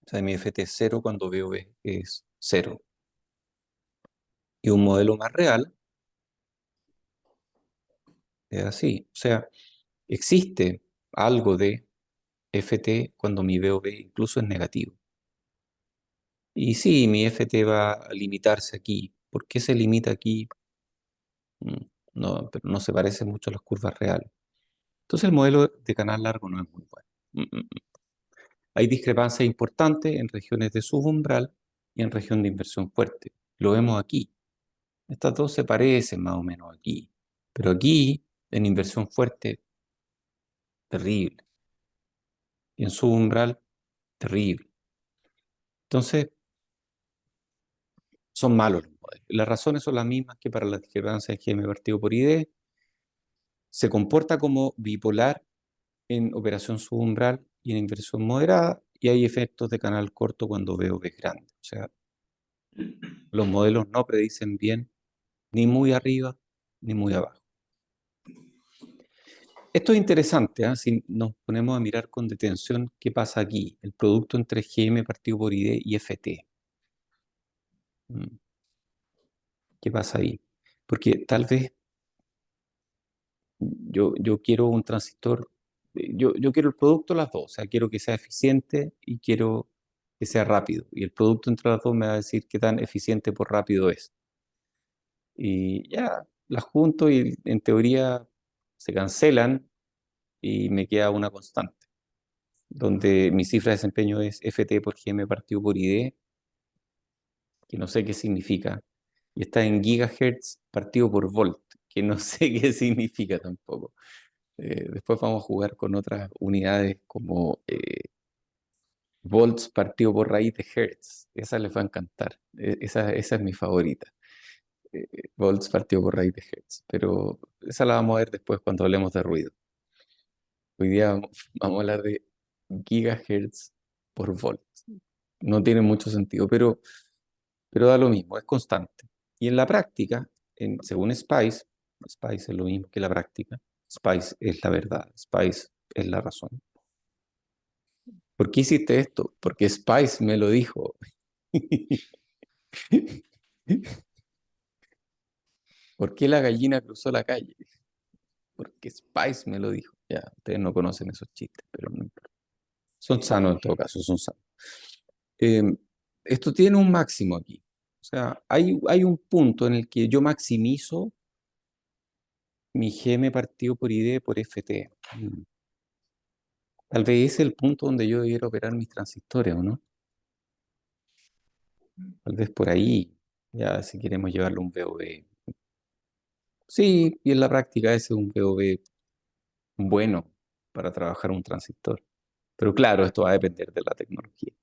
o sea, mi FT es cero cuando VOV es cero. Y un modelo más real es así, o sea, existe algo de FT cuando mi VOV incluso es negativo. Y sí, mi FT va a limitarse aquí. ¿Por qué se limita aquí? No, pero no se parece mucho a las curvas reales. Entonces el modelo de canal largo no es muy bueno. Hay discrepancias importantes en regiones de subumbral y en región de inversión fuerte. Lo vemos aquí. Estas dos se parecen más o menos aquí. Pero aquí, en inversión fuerte, terrible. Y en subumbral, terrible. Entonces, son malos los modelos. Las razones son las mismas que para la discrepancia en GM partido por ID. Se comporta como bipolar en operación subumbral y en inversión moderada, y hay efectos de canal corto cuando veo que es grande. O sea, los modelos no predicen bien ni muy arriba ni muy abajo. Esto es interesante, ¿eh? Si nos ponemos a mirar con detención qué pasa aquí, el producto entre GM partido por ID y FT. ¿Qué pasa ahí? Porque tal vez yo quiero un transistor, yo quiero el producto de las dos, o sea, quiero que sea eficiente y quiero que sea rápido. Y el producto entre las dos me va a decir qué tan eficiente por rápido es. Y ya, las junto y en teoría se cancelan y me queda una constante, donde mi cifra de desempeño es FT por GM partido por ID, que no sé qué significa, y está en gigahertz partido por volt, que no sé qué significa tampoco. Después vamos a jugar con otras unidades como volts partido por raíz de hertz. Esa les va a encantar. Esa es mi favorita. Volts partido por raíz de hertz. Pero esa la vamos a ver después cuando hablemos de ruido. Hoy día vamos a hablar de gigahertz por volt. No tiene mucho sentido, pero da lo mismo, es constante. Y en la práctica, según Spice, Spice es lo mismo que la práctica. Spice es la verdad, Spice es la razón. ¿Por qué hiciste esto? Porque Spice me lo dijo. ¿Por qué la gallina cruzó la calle? Porque Spice me lo dijo. Ya, ustedes no conocen esos chistes, pero no importa. Son sanos en todo caso, son sanos. Eh, Esto tiene un máximo aquí. O sea, hay un punto en el que yo maximizo mi GM partido por ID por FT. Tal vez ese es el punto donde yo debiera operar mis transistores, ¿o no? Tal vez por ahí, ya si queremos llevarlo a un VOV. Sí, y en la práctica ese es un VOV bueno para trabajar un transistor. Pero claro, esto va a depender de la tecnología.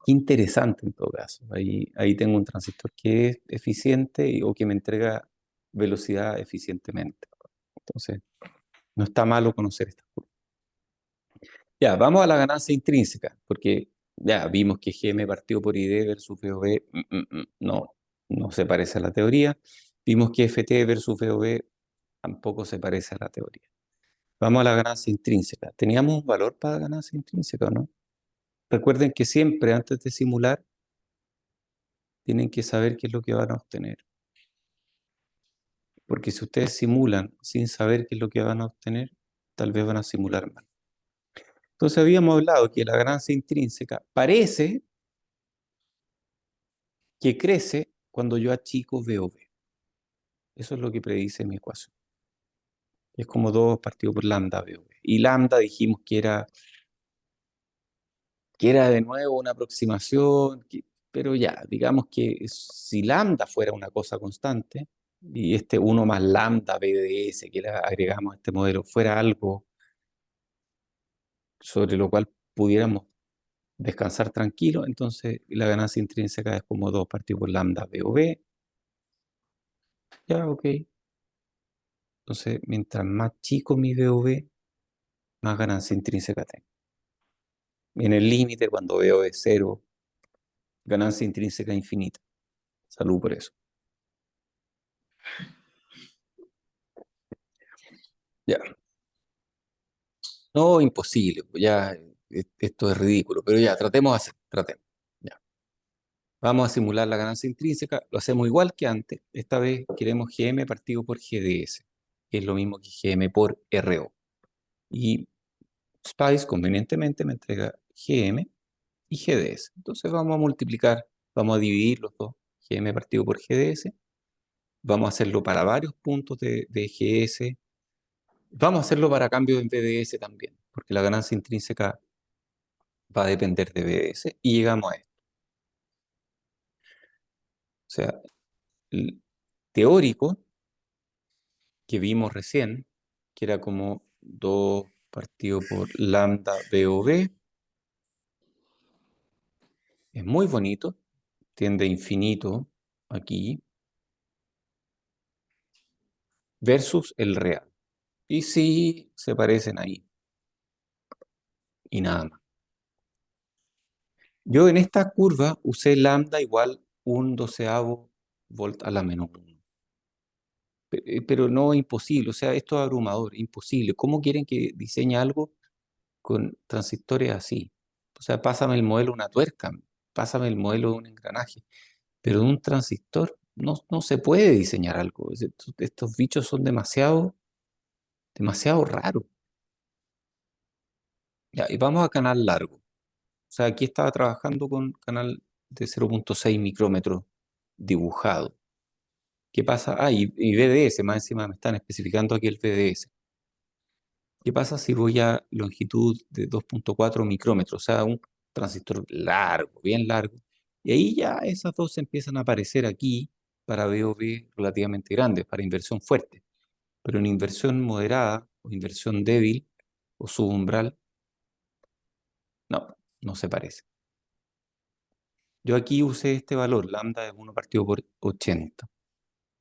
Qué interesante en todo caso. Ahí tengo un transistor que es eficiente o que me entrega velocidad eficientemente. Entonces, no está malo conocer esta curva. Ya, vamos a la ganancia intrínseca, porque ya vimos que GM partido por ID versus VOV no se parece a la teoría. Vimos que FT versus VOV tampoco se parece a la teoría. Vamos a la ganancia intrínseca. ¿Teníamos un valor para ganancia intrínseca o no? Recuerden que siempre antes de simular tienen que saber qué es lo que van a obtener. Porque si ustedes simulan sin saber qué es lo que van a obtener, tal vez van a simular mal. Entonces habíamos hablado que la ganancia intrínseca parece que crece cuando yo achico VOV. Eso es lo que predice mi ecuación. Es como 2 partido por lambda VOV. Y lambda dijimos que era de nuevo una aproximación, pero ya, digamos que si lambda fuera una cosa constante, y este 1 más lambda BDS que le agregamos a este modelo fuera algo sobre lo cual pudiéramos descansar tranquilo, entonces la ganancia intrínseca es como 2 partido por lambda VOV. Ya, ok. Entonces, mientras más chico mi VOV, más ganancia intrínseca tengo. En el límite, cuando veo es cero, ganancia intrínseca infinita. Salud por eso. Ya. No, imposible. Pues ya, esto es ridículo. Pero ya, tratemos de hacer. Tratemos. Ya. Vamos a simular la ganancia intrínseca. Lo hacemos igual que antes. Esta vez queremos GM partido por GDS, que es lo mismo que GM por RO. Y Spice convenientemente me entrega GM y GDS. Entonces vamos a multiplicar, vamos a dividir los dos, GM partido por GDS. Vamos a hacerlo para varios puntos de GS. Vamos a hacerlo para cambio en BDS también, porque la ganancia intrínseca va a depender de BDS. Y llegamos a esto. O sea, el teórico que vimos recién, que era como 2 partido por lambda BOV, es muy bonito, tiende a infinito aquí, versus el real. Y sí, se parecen ahí, y nada más. Yo en esta curva usé lambda igual un doceavo volt a la menos 1. Pero no imposible, o sea, esto es abrumador, imposible. ¿Cómo quieren que diseñe algo con transistores así? O sea, pásame el modelo de una tuerca, pásame el modelo de un engranaje, pero de un transistor no se puede diseñar algo. Estos bichos son demasiado raros. Ya, y vamos a canal largo. O sea, aquí estaba trabajando con canal de 0,6 micrómetros dibujado. ¿Qué pasa? Ah, y VDS, más encima me están especificando aquí el VDS. ¿Qué pasa si voy a longitud de 2,4 micrómetros? O sea, un transistor largo, bien largo. Y ahí ya esas dos empiezan a aparecer aquí para VOV relativamente grandes, para inversión fuerte. Pero en inversión moderada o inversión débil o subumbral, no, no se parece. Yo aquí usé este valor, lambda de 1 partido por 80.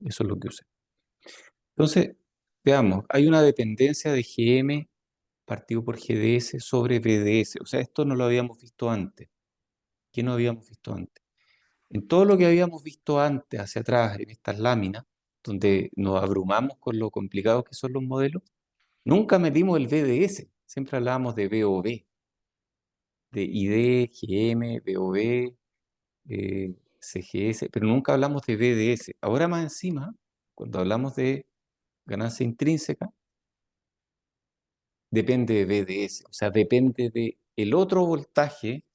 Eso es lo que usé. Entonces, veamos, hay una dependencia de GM partido por GDS sobre VDS. O sea, esto no lo habíamos visto antes. ¿Qué no habíamos visto antes? En todo lo que habíamos visto antes, hacia atrás, en estas láminas, donde nos abrumamos con lo complicados que son los modelos, nunca medimos el VDS. Siempre hablábamos de VOV, de ID, GM, VOV, CGS, pero nunca hablamos de VDS. Ahora más encima, cuando hablamos de ganancia intrínseca, depende de VDS, o sea, depende de el otro voltaje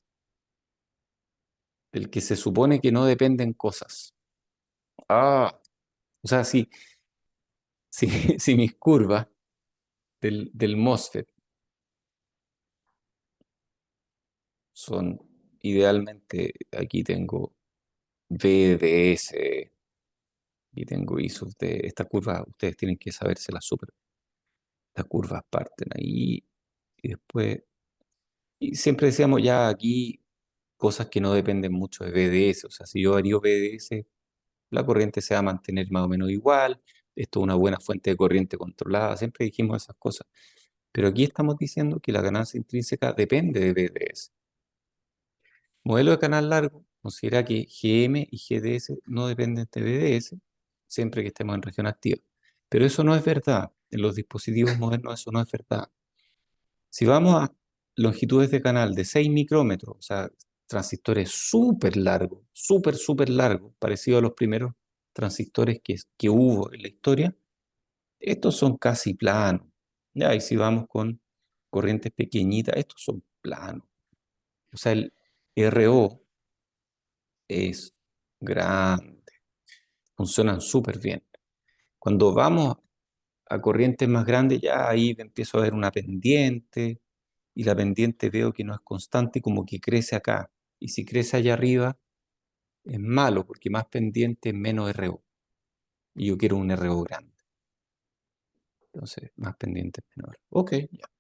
del que se supone que no dependen cosas. Ah, o sea, si, si mis curvas del MOSFET son idealmente, aquí tengo VDS y tengo ISOs de esta curva, ustedes tienen que sabérselas súper. Las curvas parten ahí y después, y siempre decíamos ya aquí cosas que no dependen mucho de VDS, o sea, si yo haría VDS, la corriente se va a mantener más o menos igual, esto es una buena fuente de corriente controlada, siempre dijimos esas cosas. Pero aquí estamos diciendo que la ganancia intrínseca depende de VDS. Modelo de canal largo considera que GM y GDS no dependen de VDS siempre que estemos en región activa. Pero eso no es verdad. En los dispositivos modernos eso no es verdad. Si vamos a longitudes de canal de 6 micrómetros, o sea, transistores súper largos, súper largos, parecido a los primeros transistores que hubo en la historia, estos son casi planos. Ya, y si vamos con corrientes pequeñitas, estos son planos. O sea, el RO es grande, funcionan súper bien. Cuando vamos a corrientes más grandes, ya ahí empiezo a ver una pendiente, y la pendiente veo que no es constante, como que crece acá. Y si crece allá arriba, es malo, porque más pendiente, menos RO. Y yo quiero un RO grande. Entonces, más pendiente, menor. Ok, ya.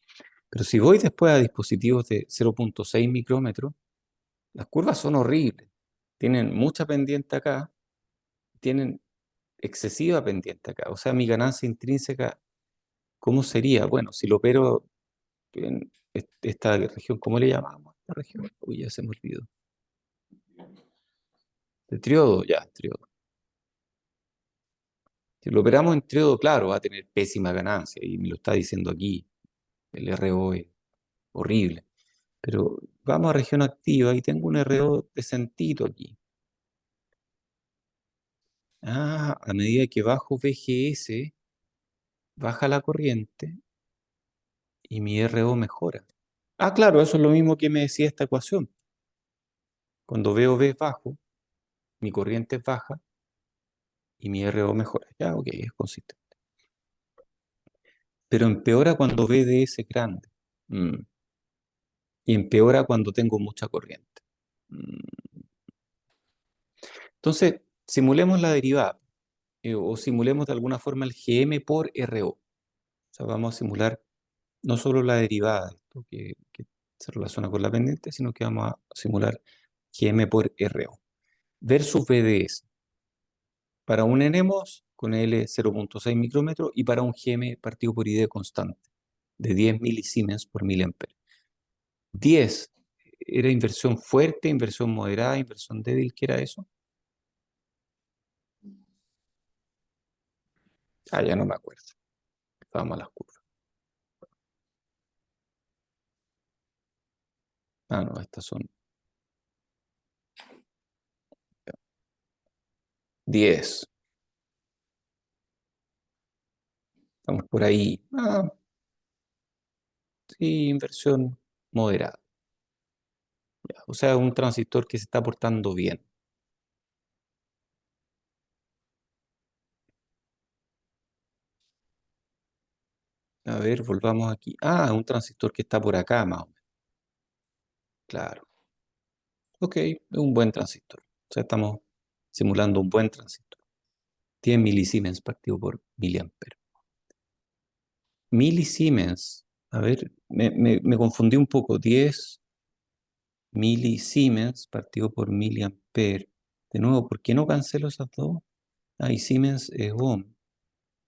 Pero si voy después a dispositivos de 0,6 micrómetros, las curvas son horribles. Tienen mucha pendiente acá, tienen excesiva pendiente acá. O sea, mi ganancia intrínseca, ¿cómo sería? Bueno, si lo opero en esta región, ¿cómo le llamamos a esta región? Uy, ya se me olvidó. De triodo, ya, triodo. Si lo operamos en triodo, claro, va a tener pésima ganancia, y me lo está diciendo aquí. El RO es horrible. Pero vamos a región activa y tengo un RO decentito aquí. Ah, a medida que bajo VGS, baja la corriente y mi RO mejora. Ah, claro, eso es lo mismo que me decía esta ecuación. Cuando veo V bajo, mi corriente es baja y mi RO mejora. Ya, ok, es consistente. Pero empeora cuando VDS es grande. Mm. Y empeora cuando tengo mucha corriente. Mm. Entonces, simulemos la derivada o simulemos de alguna forma el GM por RO. O sea, vamos a simular no solo la derivada, esto que se relaciona con la pendiente, sino que vamos a simular GM por RO versus VDS. Para un NMOS con L 0,6 micrómetros y para un GM partido por ID constante de 10 milisiemens por miliampere. 10 era inversión fuerte, inversión moderada, inversión débil, ¿qué era eso? Ah, ya no me acuerdo. Vamos a las curvas. Ah, no, estas son 10. Estamos por ahí. Ah, sí, inversión moderada. O sea, un transistor que se está portando bien. A ver, volvamos aquí. Ah, un transistor que está por acá, más o menos. Claro. Ok, es un buen transistor. O sea, estamos simulando un buen transistor. 10 milisiemens partido por miliampere. Milisiemens. A ver, me confundí un poco. 10 milisiemens partido por miliampere. De nuevo, ¿por qué no cancelo esas dos? Ah, y Siemens es ohm.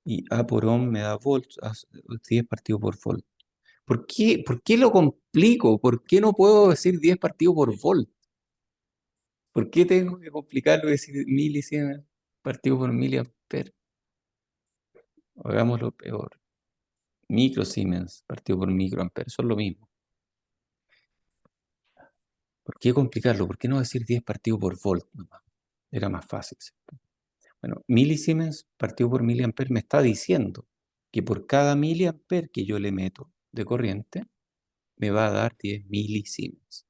Y A por ohm me da volts. 10 partido por volt. ¿Por qué lo complico? ¿Por qué no puedo decir 10 partido por volt? ¿Por qué tengo que complicarlo y decir milisiemens partido por miliampere? Hagámoslo peor. Microsiemens partido por microampere. Son lo mismo. ¿Por qué complicarlo? ¿Por qué no decir 10 partido por volt nomás? Era más fácil, ¿cierto? Bueno, milisiemens partido por miliampere me está diciendo que por cada miliampere que yo le meto de corriente, me va a dar 10 milisiemens.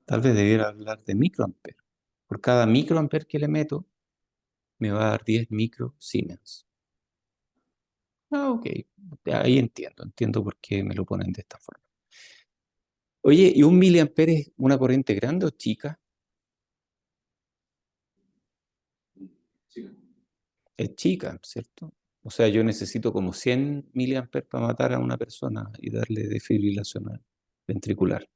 Tal vez debiera hablar de microampere. Por cada microampere que le meto, me va a dar 10 microsiemens. Ah, ok. Ahí entiendo por qué me lo ponen de esta forma. Oye, ¿y un miliampere es una corriente grande o chica? Es chica, ¿cierto? O sea, yo necesito como 100 miliamperes para matar a una persona y darle defibrilación ventricular.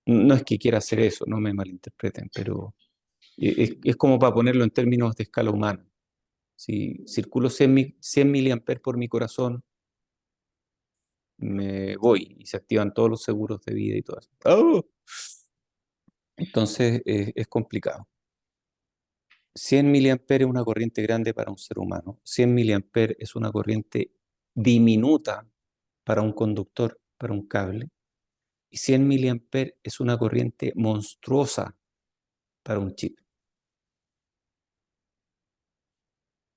No es que quiera hacer eso, no me malinterpreten, pero es como para ponerlo en términos de escala humana. Si circulo 100 miliamperes por mi corazón, me voy y se activan todos los seguros de vida y todo eso. ¡Oh! Entonces es complicado. 100 miliamperes es una corriente grande para un ser humano. 100 miliamperes es una corriente diminuta para un conductor, para un cable. Y 100 miliamperes es una corriente monstruosa para un chip.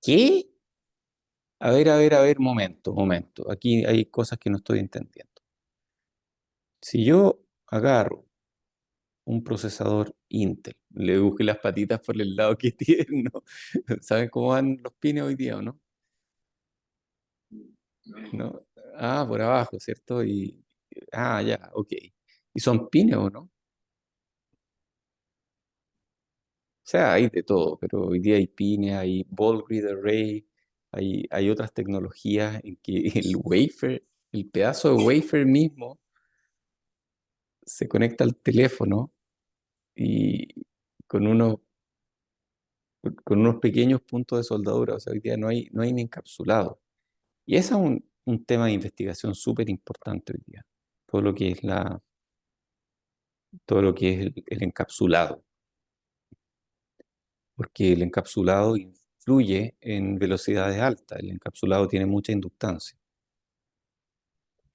¿Qué? Momento. Aquí hay cosas que no estoy entendiendo. Si yo agarro un procesador Intel, le busqué las patitas por el lado que tiene, ¿no? ¿Saben cómo van los pines hoy día o no? ¿No? Ah, por abajo, ¿cierto? Ya, ok. ¿Y son pines o no? O sea, hay de todo, pero hoy día hay pines, hay ball grid array, hay otras tecnologías en que el wafer, el pedazo de wafer mismo, se conecta al teléfono y con unos, con unos pequeños puntos de soldadura. O sea, hoy día no hay ni encapsulado. Y ese es un tema de investigación súper importante hoy día. Todo lo que es todo lo que es el encapsulado. Porque el encapsulado influye en velocidades altas. El encapsulado tiene mucha inductancia.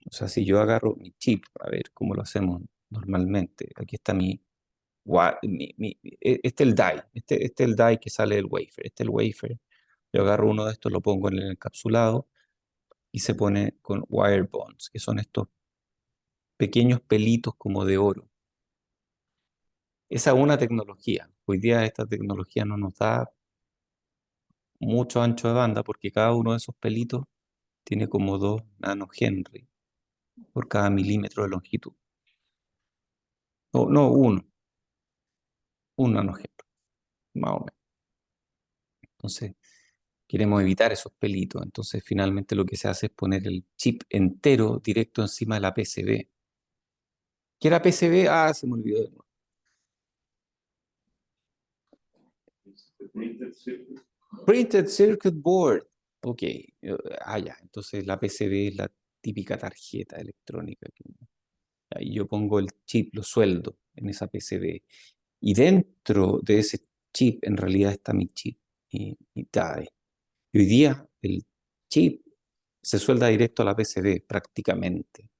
O sea, si yo agarro mi chip, a ver cómo lo hacemos normalmente. Aquí está este es el die, este es el die que sale del wafer. Este es el wafer. Yo agarro uno de estos, lo pongo en el encapsulado y se pone con wire bonds, que son estos pequeños pelitos como de oro. Esa es una tecnología. Hoy día esta tecnología no nos da mucho ancho de banda porque cada uno de esos pelitos tiene como 2 nanohenry por cada milímetro de longitud. No, un nanohenry, más o menos. Entonces, queremos evitar esos pelitos. Entonces, finalmente lo que se hace es poner el chip entero directo encima de la PCB. ¿Qué era PCB? Ah, se me olvidó de nuevo. Printed Circuit Board. Ok. Ya. Entonces, la PCB es la típica tarjeta electrónica. Ahí yo pongo el chip, lo sueldo en esa PCB. Y dentro de ese chip, en realidad está mi chip, mi TAE. Y hoy día el chip se suelda directo a la PCB prácticamente.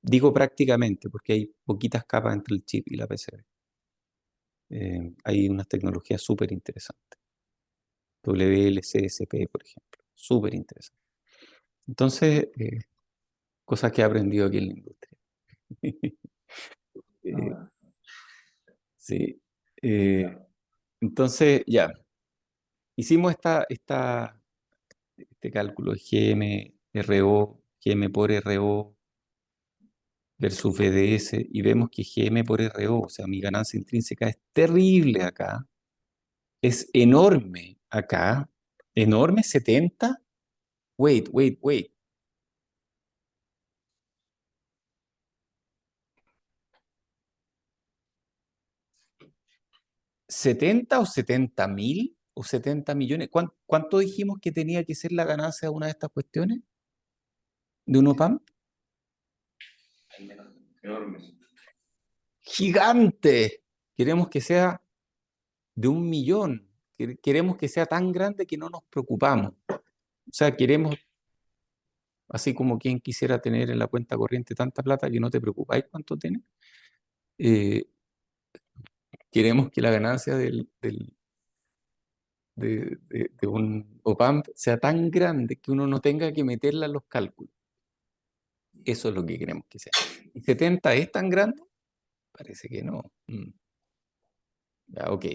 Digo prácticamente porque hay poquitas capas entre el chip y la PCB. Hay unas tecnologías súper interesantes. WLCSP, por ejemplo. Súper interesante. Entonces, cosas que he aprendido aquí en la industria. Eh, sí. Entonces, ya. Hicimos este cálculo de GM-RO, GM por RO versus VDS, y vemos que GM por RO, o sea, mi ganancia intrínseca es terrible acá, es enorme acá, enorme 70. Wait. ¿70 o 70.000 o 70 millones? ¿Cuánto dijimos que tenía que ser la ganancia de una de estas cuestiones? ¿De un OPAM? Enormes. ¡Gigante! Queremos que sea de 1 millón. Queremos que sea tan grande que no nos preocupamos. O sea, queremos, así como quien quisiera tener en la cuenta corriente tanta plata que no te preocupáis cuánto tienes. eh, Queremos que la ganancia de un OPAM sea tan grande que uno no tenga que meterla en los cálculos. Eso es lo que queremos que sea. ¿Y 70 es tan grande? Parece que no. Ya, ok.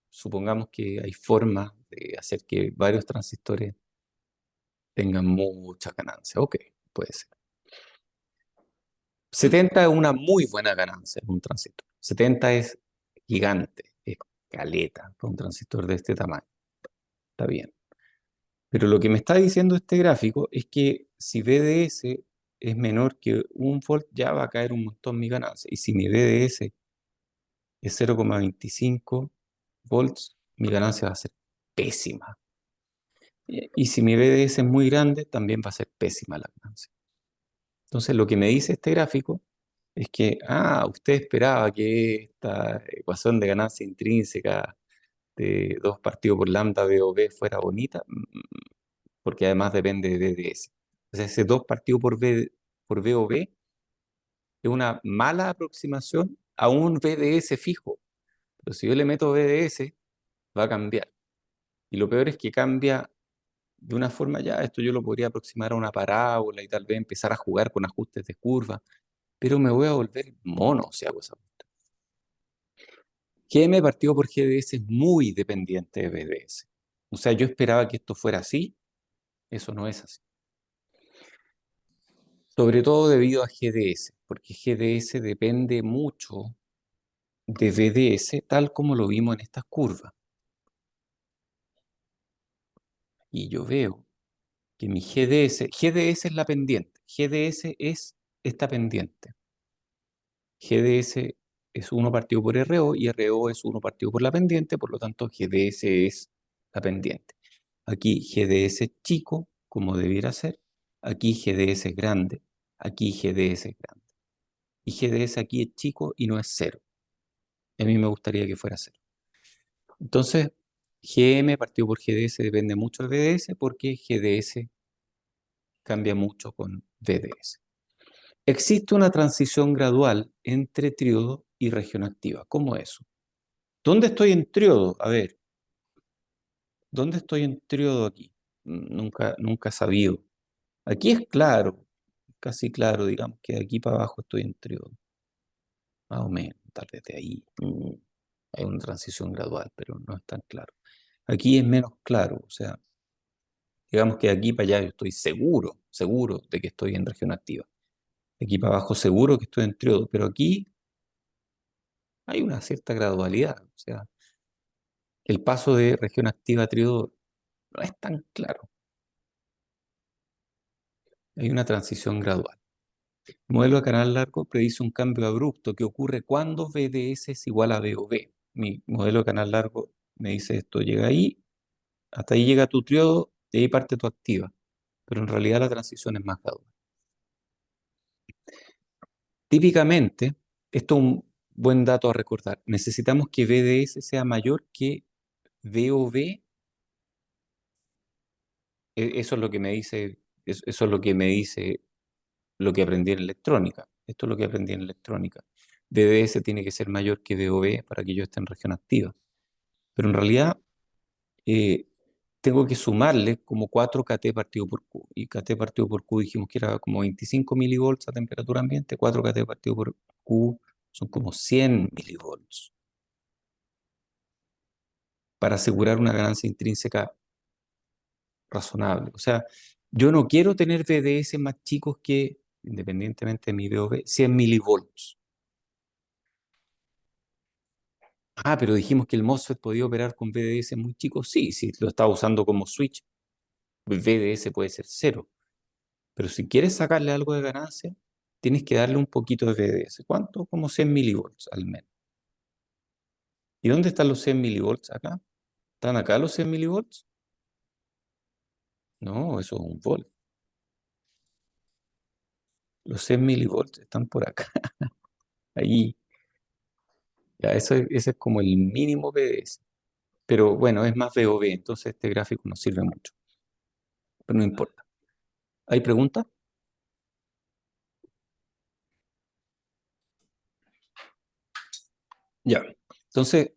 Supongamos que hay formas de hacer que varios transistores tengan mucha ganancia. Ok, puede ser. 70 es una muy buena ganancia en un transistor. 70 es gigante, es caleta para un transistor de este tamaño. Está bien. Pero lo que me está diciendo este gráfico es que si VDS es menor que 1 volt, ya va a caer un montón mi ganancia. Y si mi VDS es 0,25 volts, mi ganancia va a ser pésima. Y si mi VDS es muy grande, también va a ser pésima la ganancia. Entonces, lo que me dice este gráfico es que, usted esperaba que esta ecuación de ganancia intrínseca de 2 partido por lambda VOV fuera bonita, porque además depende de VDS. O sea, ese 2 partido por VOV es una mala aproximación a un VDS fijo. Pero si yo le meto VDS, va a cambiar. Y lo peor es que cambia de una forma, ya, esto yo lo podría aproximar a una parábola y tal vez empezar a jugar con ajustes de curva, pero me voy a volver mono si hago esa cuestión. GM partido por GDS es muy dependiente de VDS. O sea, yo esperaba que esto fuera así, eso no es así. Sobre todo debido a GDS, porque GDS depende mucho de VDS, tal como lo vimos en estas curvas. Y yo veo que mi GDS es la pendiente, GDS es esta pendiente. GDS es 1 partido por RO y RO es 1 partido por la pendiente, por lo tanto GDS es la pendiente. Aquí GDS es chico, como debiera ser. Aquí GDS es grande. Aquí GDS es grande. Y GDS aquí es chico y no es 0. A mí me gustaría que fuera 0. Entonces, GM partido por GDS depende mucho de VDS porque GDS cambia mucho con VDS. Existe una transición gradual entre triodo y región activa. ¿Cómo eso? ¿Dónde estoy en triodo? A ver, ¿dónde estoy en triodo aquí? Nunca he sabido. Aquí es claro, casi claro, digamos que de aquí para abajo estoy en triodo. Más o menos, tal vez de ahí. Hay una transición gradual, pero no es tan claro. Aquí es menos claro, o sea, digamos que de aquí para allá yo estoy seguro de que estoy en región activa. De aquí para abajo seguro que estoy en triodo, pero aquí hay una cierta gradualidad, o sea, el paso de región activa a triodo no es tan claro. Hay una transición gradual. El modelo de canal largo predice un cambio abrupto que ocurre cuando VDS es igual a VOV. Mi modelo de canal largo me dice esto, llega ahí, hasta ahí llega tu triodo, y ahí parte tu activa. Pero en realidad la transición es más gradual. Típicamente, esto es un buen dato a recordar, necesitamos que VDS sea mayor que VOV. Eso es lo que me dice, eso es lo que me dice lo que aprendí en electrónica. Esto es lo que aprendí en electrónica. VDS tiene que ser mayor que VOV para que yo esté en región activa. Pero en realidad eh, tengo que sumarle como 4 kT partido por Q. Y kT partido por Q dijimos que era como 25 milivolts a temperatura ambiente. 4 kT partido por Q son como 100 milivolts. Para asegurar una ganancia intrínseca razonable. O sea, yo no quiero tener VDS más chicos que, independientemente de mi VOV, 100 milivolts. Ah, pero dijimos que el MOSFET podía operar con VDS muy chicos. Sí, si lo estaba usando como switch, VDS puede ser cero. Pero si quieres sacarle algo de ganancia, tienes que darle un poquito de VDS. ¿Cuánto? Como 100 milivolts al menos. ¿Y dónde están los 100 milivolts acá? ¿Están acá los 100 milivolts? No, eso es un volt. Los 100 milivolts están por acá. Ahí. Ya, ese es como el mínimo VDS. Pero bueno, es más VOV, entonces este gráfico no sirve mucho. Pero no importa. ¿Hay preguntas? Ya. Entonces,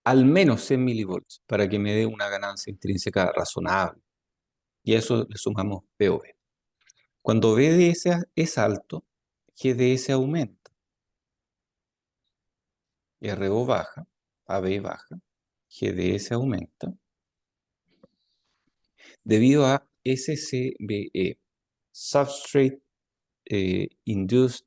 al menos 100 milivolts para que me dé una ganancia intrínseca razonable. Y a eso le sumamos VOV. Cuando VDS es alto, GDS aumenta. RO baja, AB baja, GDS aumenta, debido a SCBE, Substrate Induced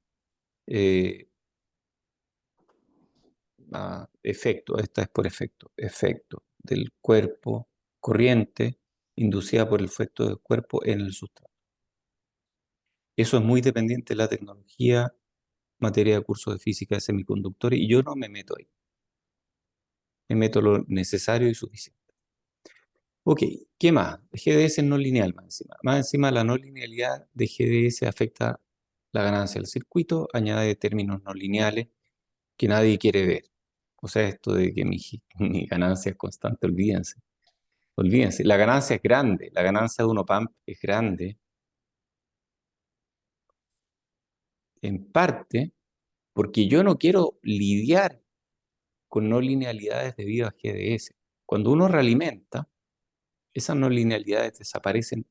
efecto, esta es por efecto del cuerpo, corriente inducida por el efecto del cuerpo en el sustrato. Eso es muy dependiente de la tecnología, materia de curso de física de semiconductores, y yo no me meto ahí. Me meto lo necesario y suficiente. Ok, ¿qué más? GDS no lineal más encima. Más encima, la no linealidad de GDS afecta la ganancia del circuito, añade términos no lineales que nadie quiere ver. O sea, esto de que mi, mi ganancia es constante, olvídense. Olvídense, la ganancia es grande, la ganancia de un op-amp es grande, en parte porque yo no quiero lidiar con no linealidades debido a GDS. Cuando uno realimenta, esas no linealidades desaparecen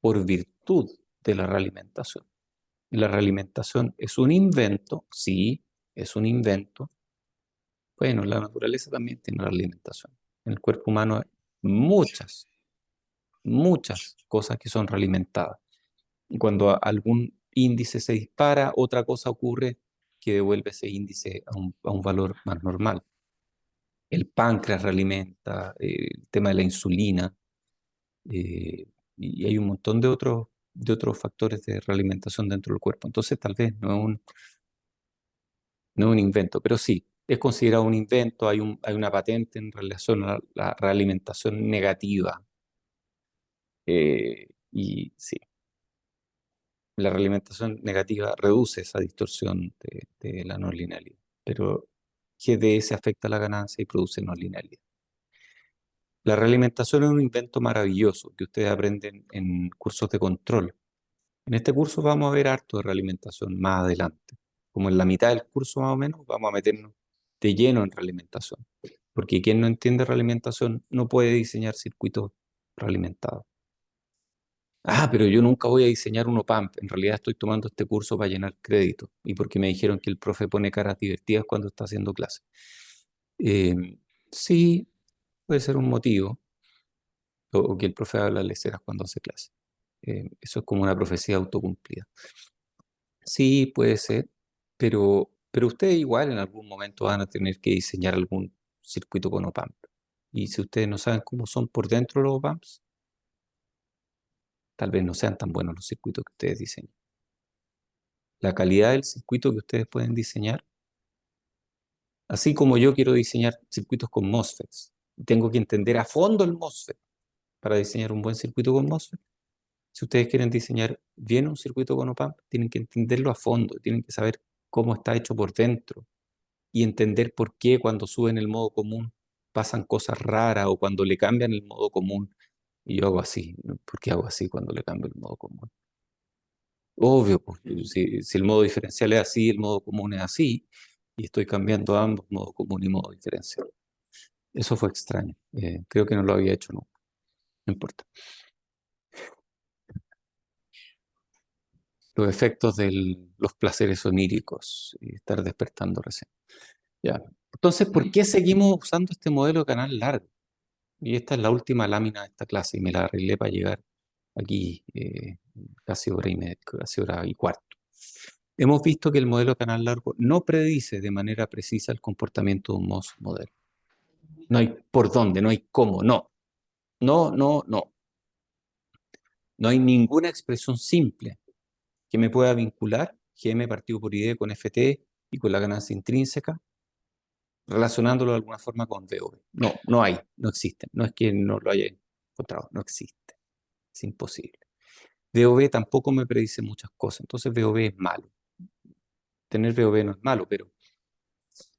por virtud de la realimentación. La realimentación es un invento, sí, es un invento. Bueno, la naturaleza también tiene realimentación. En el cuerpo humano hay muchas, muchas cosas que son realimentadas. Y cuando algún índice se dispara, otra cosa ocurre que devuelve ese índice a un valor más normal. El páncreas realimenta, el tema de la insulina, y hay un montón de otros factores de realimentación dentro del cuerpo. Entonces, tal vez no es un invento, pero sí, es considerado un invento. Hay una patente en relación a la realimentación negativa. Y sí, la realimentación negativa reduce esa distorsión de la no linealidad, pero GDS afecta la ganancia y produce no linealidad. La realimentación es un invento maravilloso que ustedes aprenden en cursos de control. En este curso vamos a ver harto de realimentación más adelante. Como en la mitad del curso más o menos, vamos a meternos de lleno en realimentación. Porque quien no entiende realimentación no puede diseñar circuitos realimentados. Ah, pero yo nunca voy a diseñar un op-amp. En realidad estoy tomando este curso para llenar crédito y porque me dijeron que el profe pone caras divertidas cuando está haciendo clase. Eh, sí, puede ser un motivo, o que el profe habla leceras cuando hace clase. Eso es como una profecía autocumplida. Sí, puede ser, pero ustedes igual en algún momento van a tener que diseñar algún circuito con op-amp. Y si ustedes no saben cómo son por dentro los op-amps, tal vez no sean tan buenos los circuitos que ustedes diseñan. La calidad del circuito que ustedes pueden diseñar, así como yo quiero diseñar circuitos con MOSFETs, tengo que entender a fondo el MOSFET para diseñar un buen circuito con MOSFET. Si ustedes quieren diseñar bien un circuito con op-amp, tienen que entenderlo a fondo, tienen que saber cómo está hecho por dentro y entender por qué cuando suben el modo común pasan cosas raras o cuando le cambian el modo común. Y yo hago así, ¿no? ¿Por qué hago así cuando le cambio el modo común? Obvio, pues, si el modo diferencial es así, el modo común es así, y estoy cambiando ambos, modo común y modo diferencial. Eso fue extraño. Creo que no lo había hecho nunca. No importa. Los efectos de los placeres oníricos y estar despertando recién. Ya. Entonces, ¿por qué seguimos usando este modelo de canal largo? Y esta es la última lámina de esta clase y me la arreglé para llegar aquí casi hora y media, casi hora y cuarto. Hemos visto que el modelo de canal largo no predice de manera precisa el comportamiento de un modelo. No hay por dónde, no hay cómo, no. No, no, no. No hay ninguna expresión simple que me pueda vincular GM partido por ID con FT y con la ganancia intrínseca, relacionándolo de alguna forma con VOV. No, no hay, no existe. No es que no lo haya encontrado, no existe. Es imposible. VOV tampoco me predice muchas cosas, entonces VOV es malo. Tener VOV no es malo, pero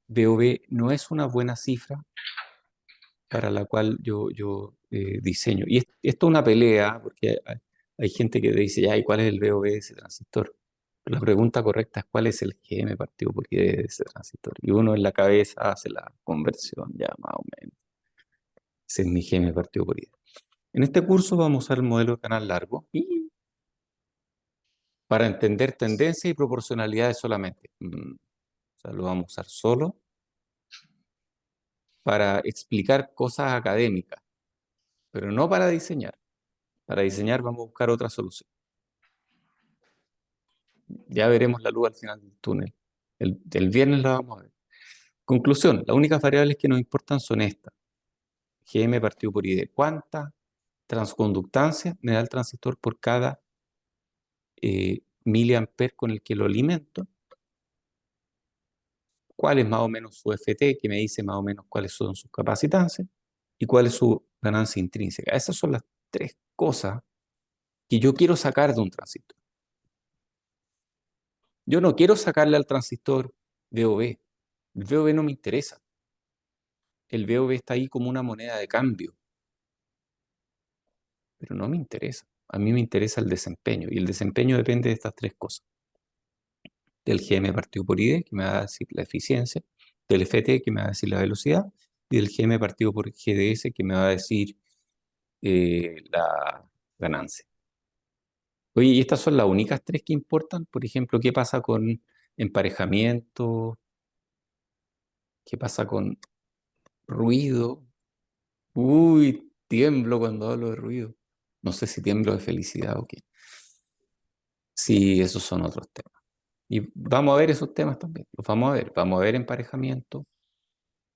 VOV no es una buena cifra para la cual yo diseño. Y esto es una pelea, porque hay gente que dice, ya, ¿y cuál es el VOV de ese transistor? Pero la pregunta correcta es cuál es el GM partido por ID de ese transistor. Y uno en la cabeza hace la conversión, ya más o menos. Ese es mi GM partido por ID. En este curso vamos a usar el modelo de canal largo y para entender tendencias y proporcionalidades solamente. O sea, lo vamos a usar solo para explicar cosas académicas, pero no para diseñar. Para diseñar vamos a buscar otra solución. Ya veremos la luz al final del túnel. El viernes la vamos a ver. Conclusión, las únicas variables que nos importan son estas. GM partido por ID. ¿Cuánta transconductancia me da el transistor por cada miliamper con el que lo alimento? ¿Cuál es más o menos su FT, que me dice más o menos cuáles son sus capacitancias? ¿Y cuál es su ganancia intrínseca? Esas son las tres cosas que yo quiero sacar de un transistor. Yo no quiero sacarle al transistor VOV. El VOV no me interesa. El VOV está ahí como una moneda de cambio, pero no me interesa. A mí me interesa el desempeño, y el desempeño depende de estas tres cosas. Del GM partido por ID, que me va a decir la eficiencia, del FT, que me va a decir la velocidad, y del GM partido por GDS, que me va a decir la ganancia. Oye, ¿y estas son las únicas tres que importan? Por ejemplo, ¿qué pasa con emparejamiento? ¿Qué pasa con ruido? Uy, tiemblo cuando hablo de ruido. No sé si tiemblo de felicidad o qué. Sí, esos son otros temas. Y vamos a ver esos temas también. Los vamos a ver. Vamos a ver emparejamiento,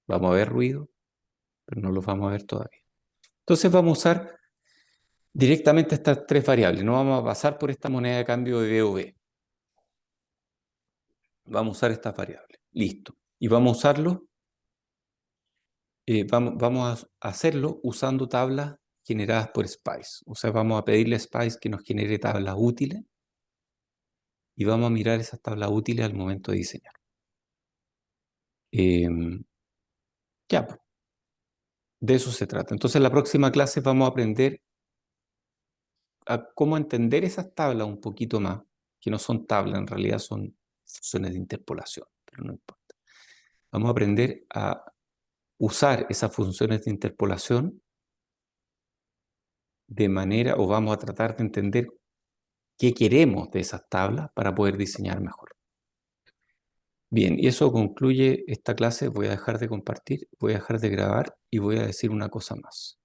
vamos a ver ruido, pero no los vamos a ver todavía. Entonces vamos a usar directamente estas tres variables. No vamos a pasar por esta moneda de cambio de VOV. Vamos a usar estas variables. Listo. Y vamos a usarlo, vamos a hacerlo usando tablas generadas por Spice. O sea, vamos a pedirle a Spice que nos genere tablas útiles y vamos a mirar esas tablas útiles al momento de diseñar. Ya, pues, de eso se trata. Entonces, en la próxima clase vamos a aprender a cómo entender esas tablas un poquito más, que no son tablas, en realidad son funciones de interpolación, pero no importa. Vamos a aprender a usar esas funciones de interpolación de manera, o vamos a tratar de entender qué queremos de esas tablas para poder diseñar mejor. Bien, y eso concluye esta clase. Voy a dejar de compartir, voy a dejar de grabar y voy a decir una cosa más.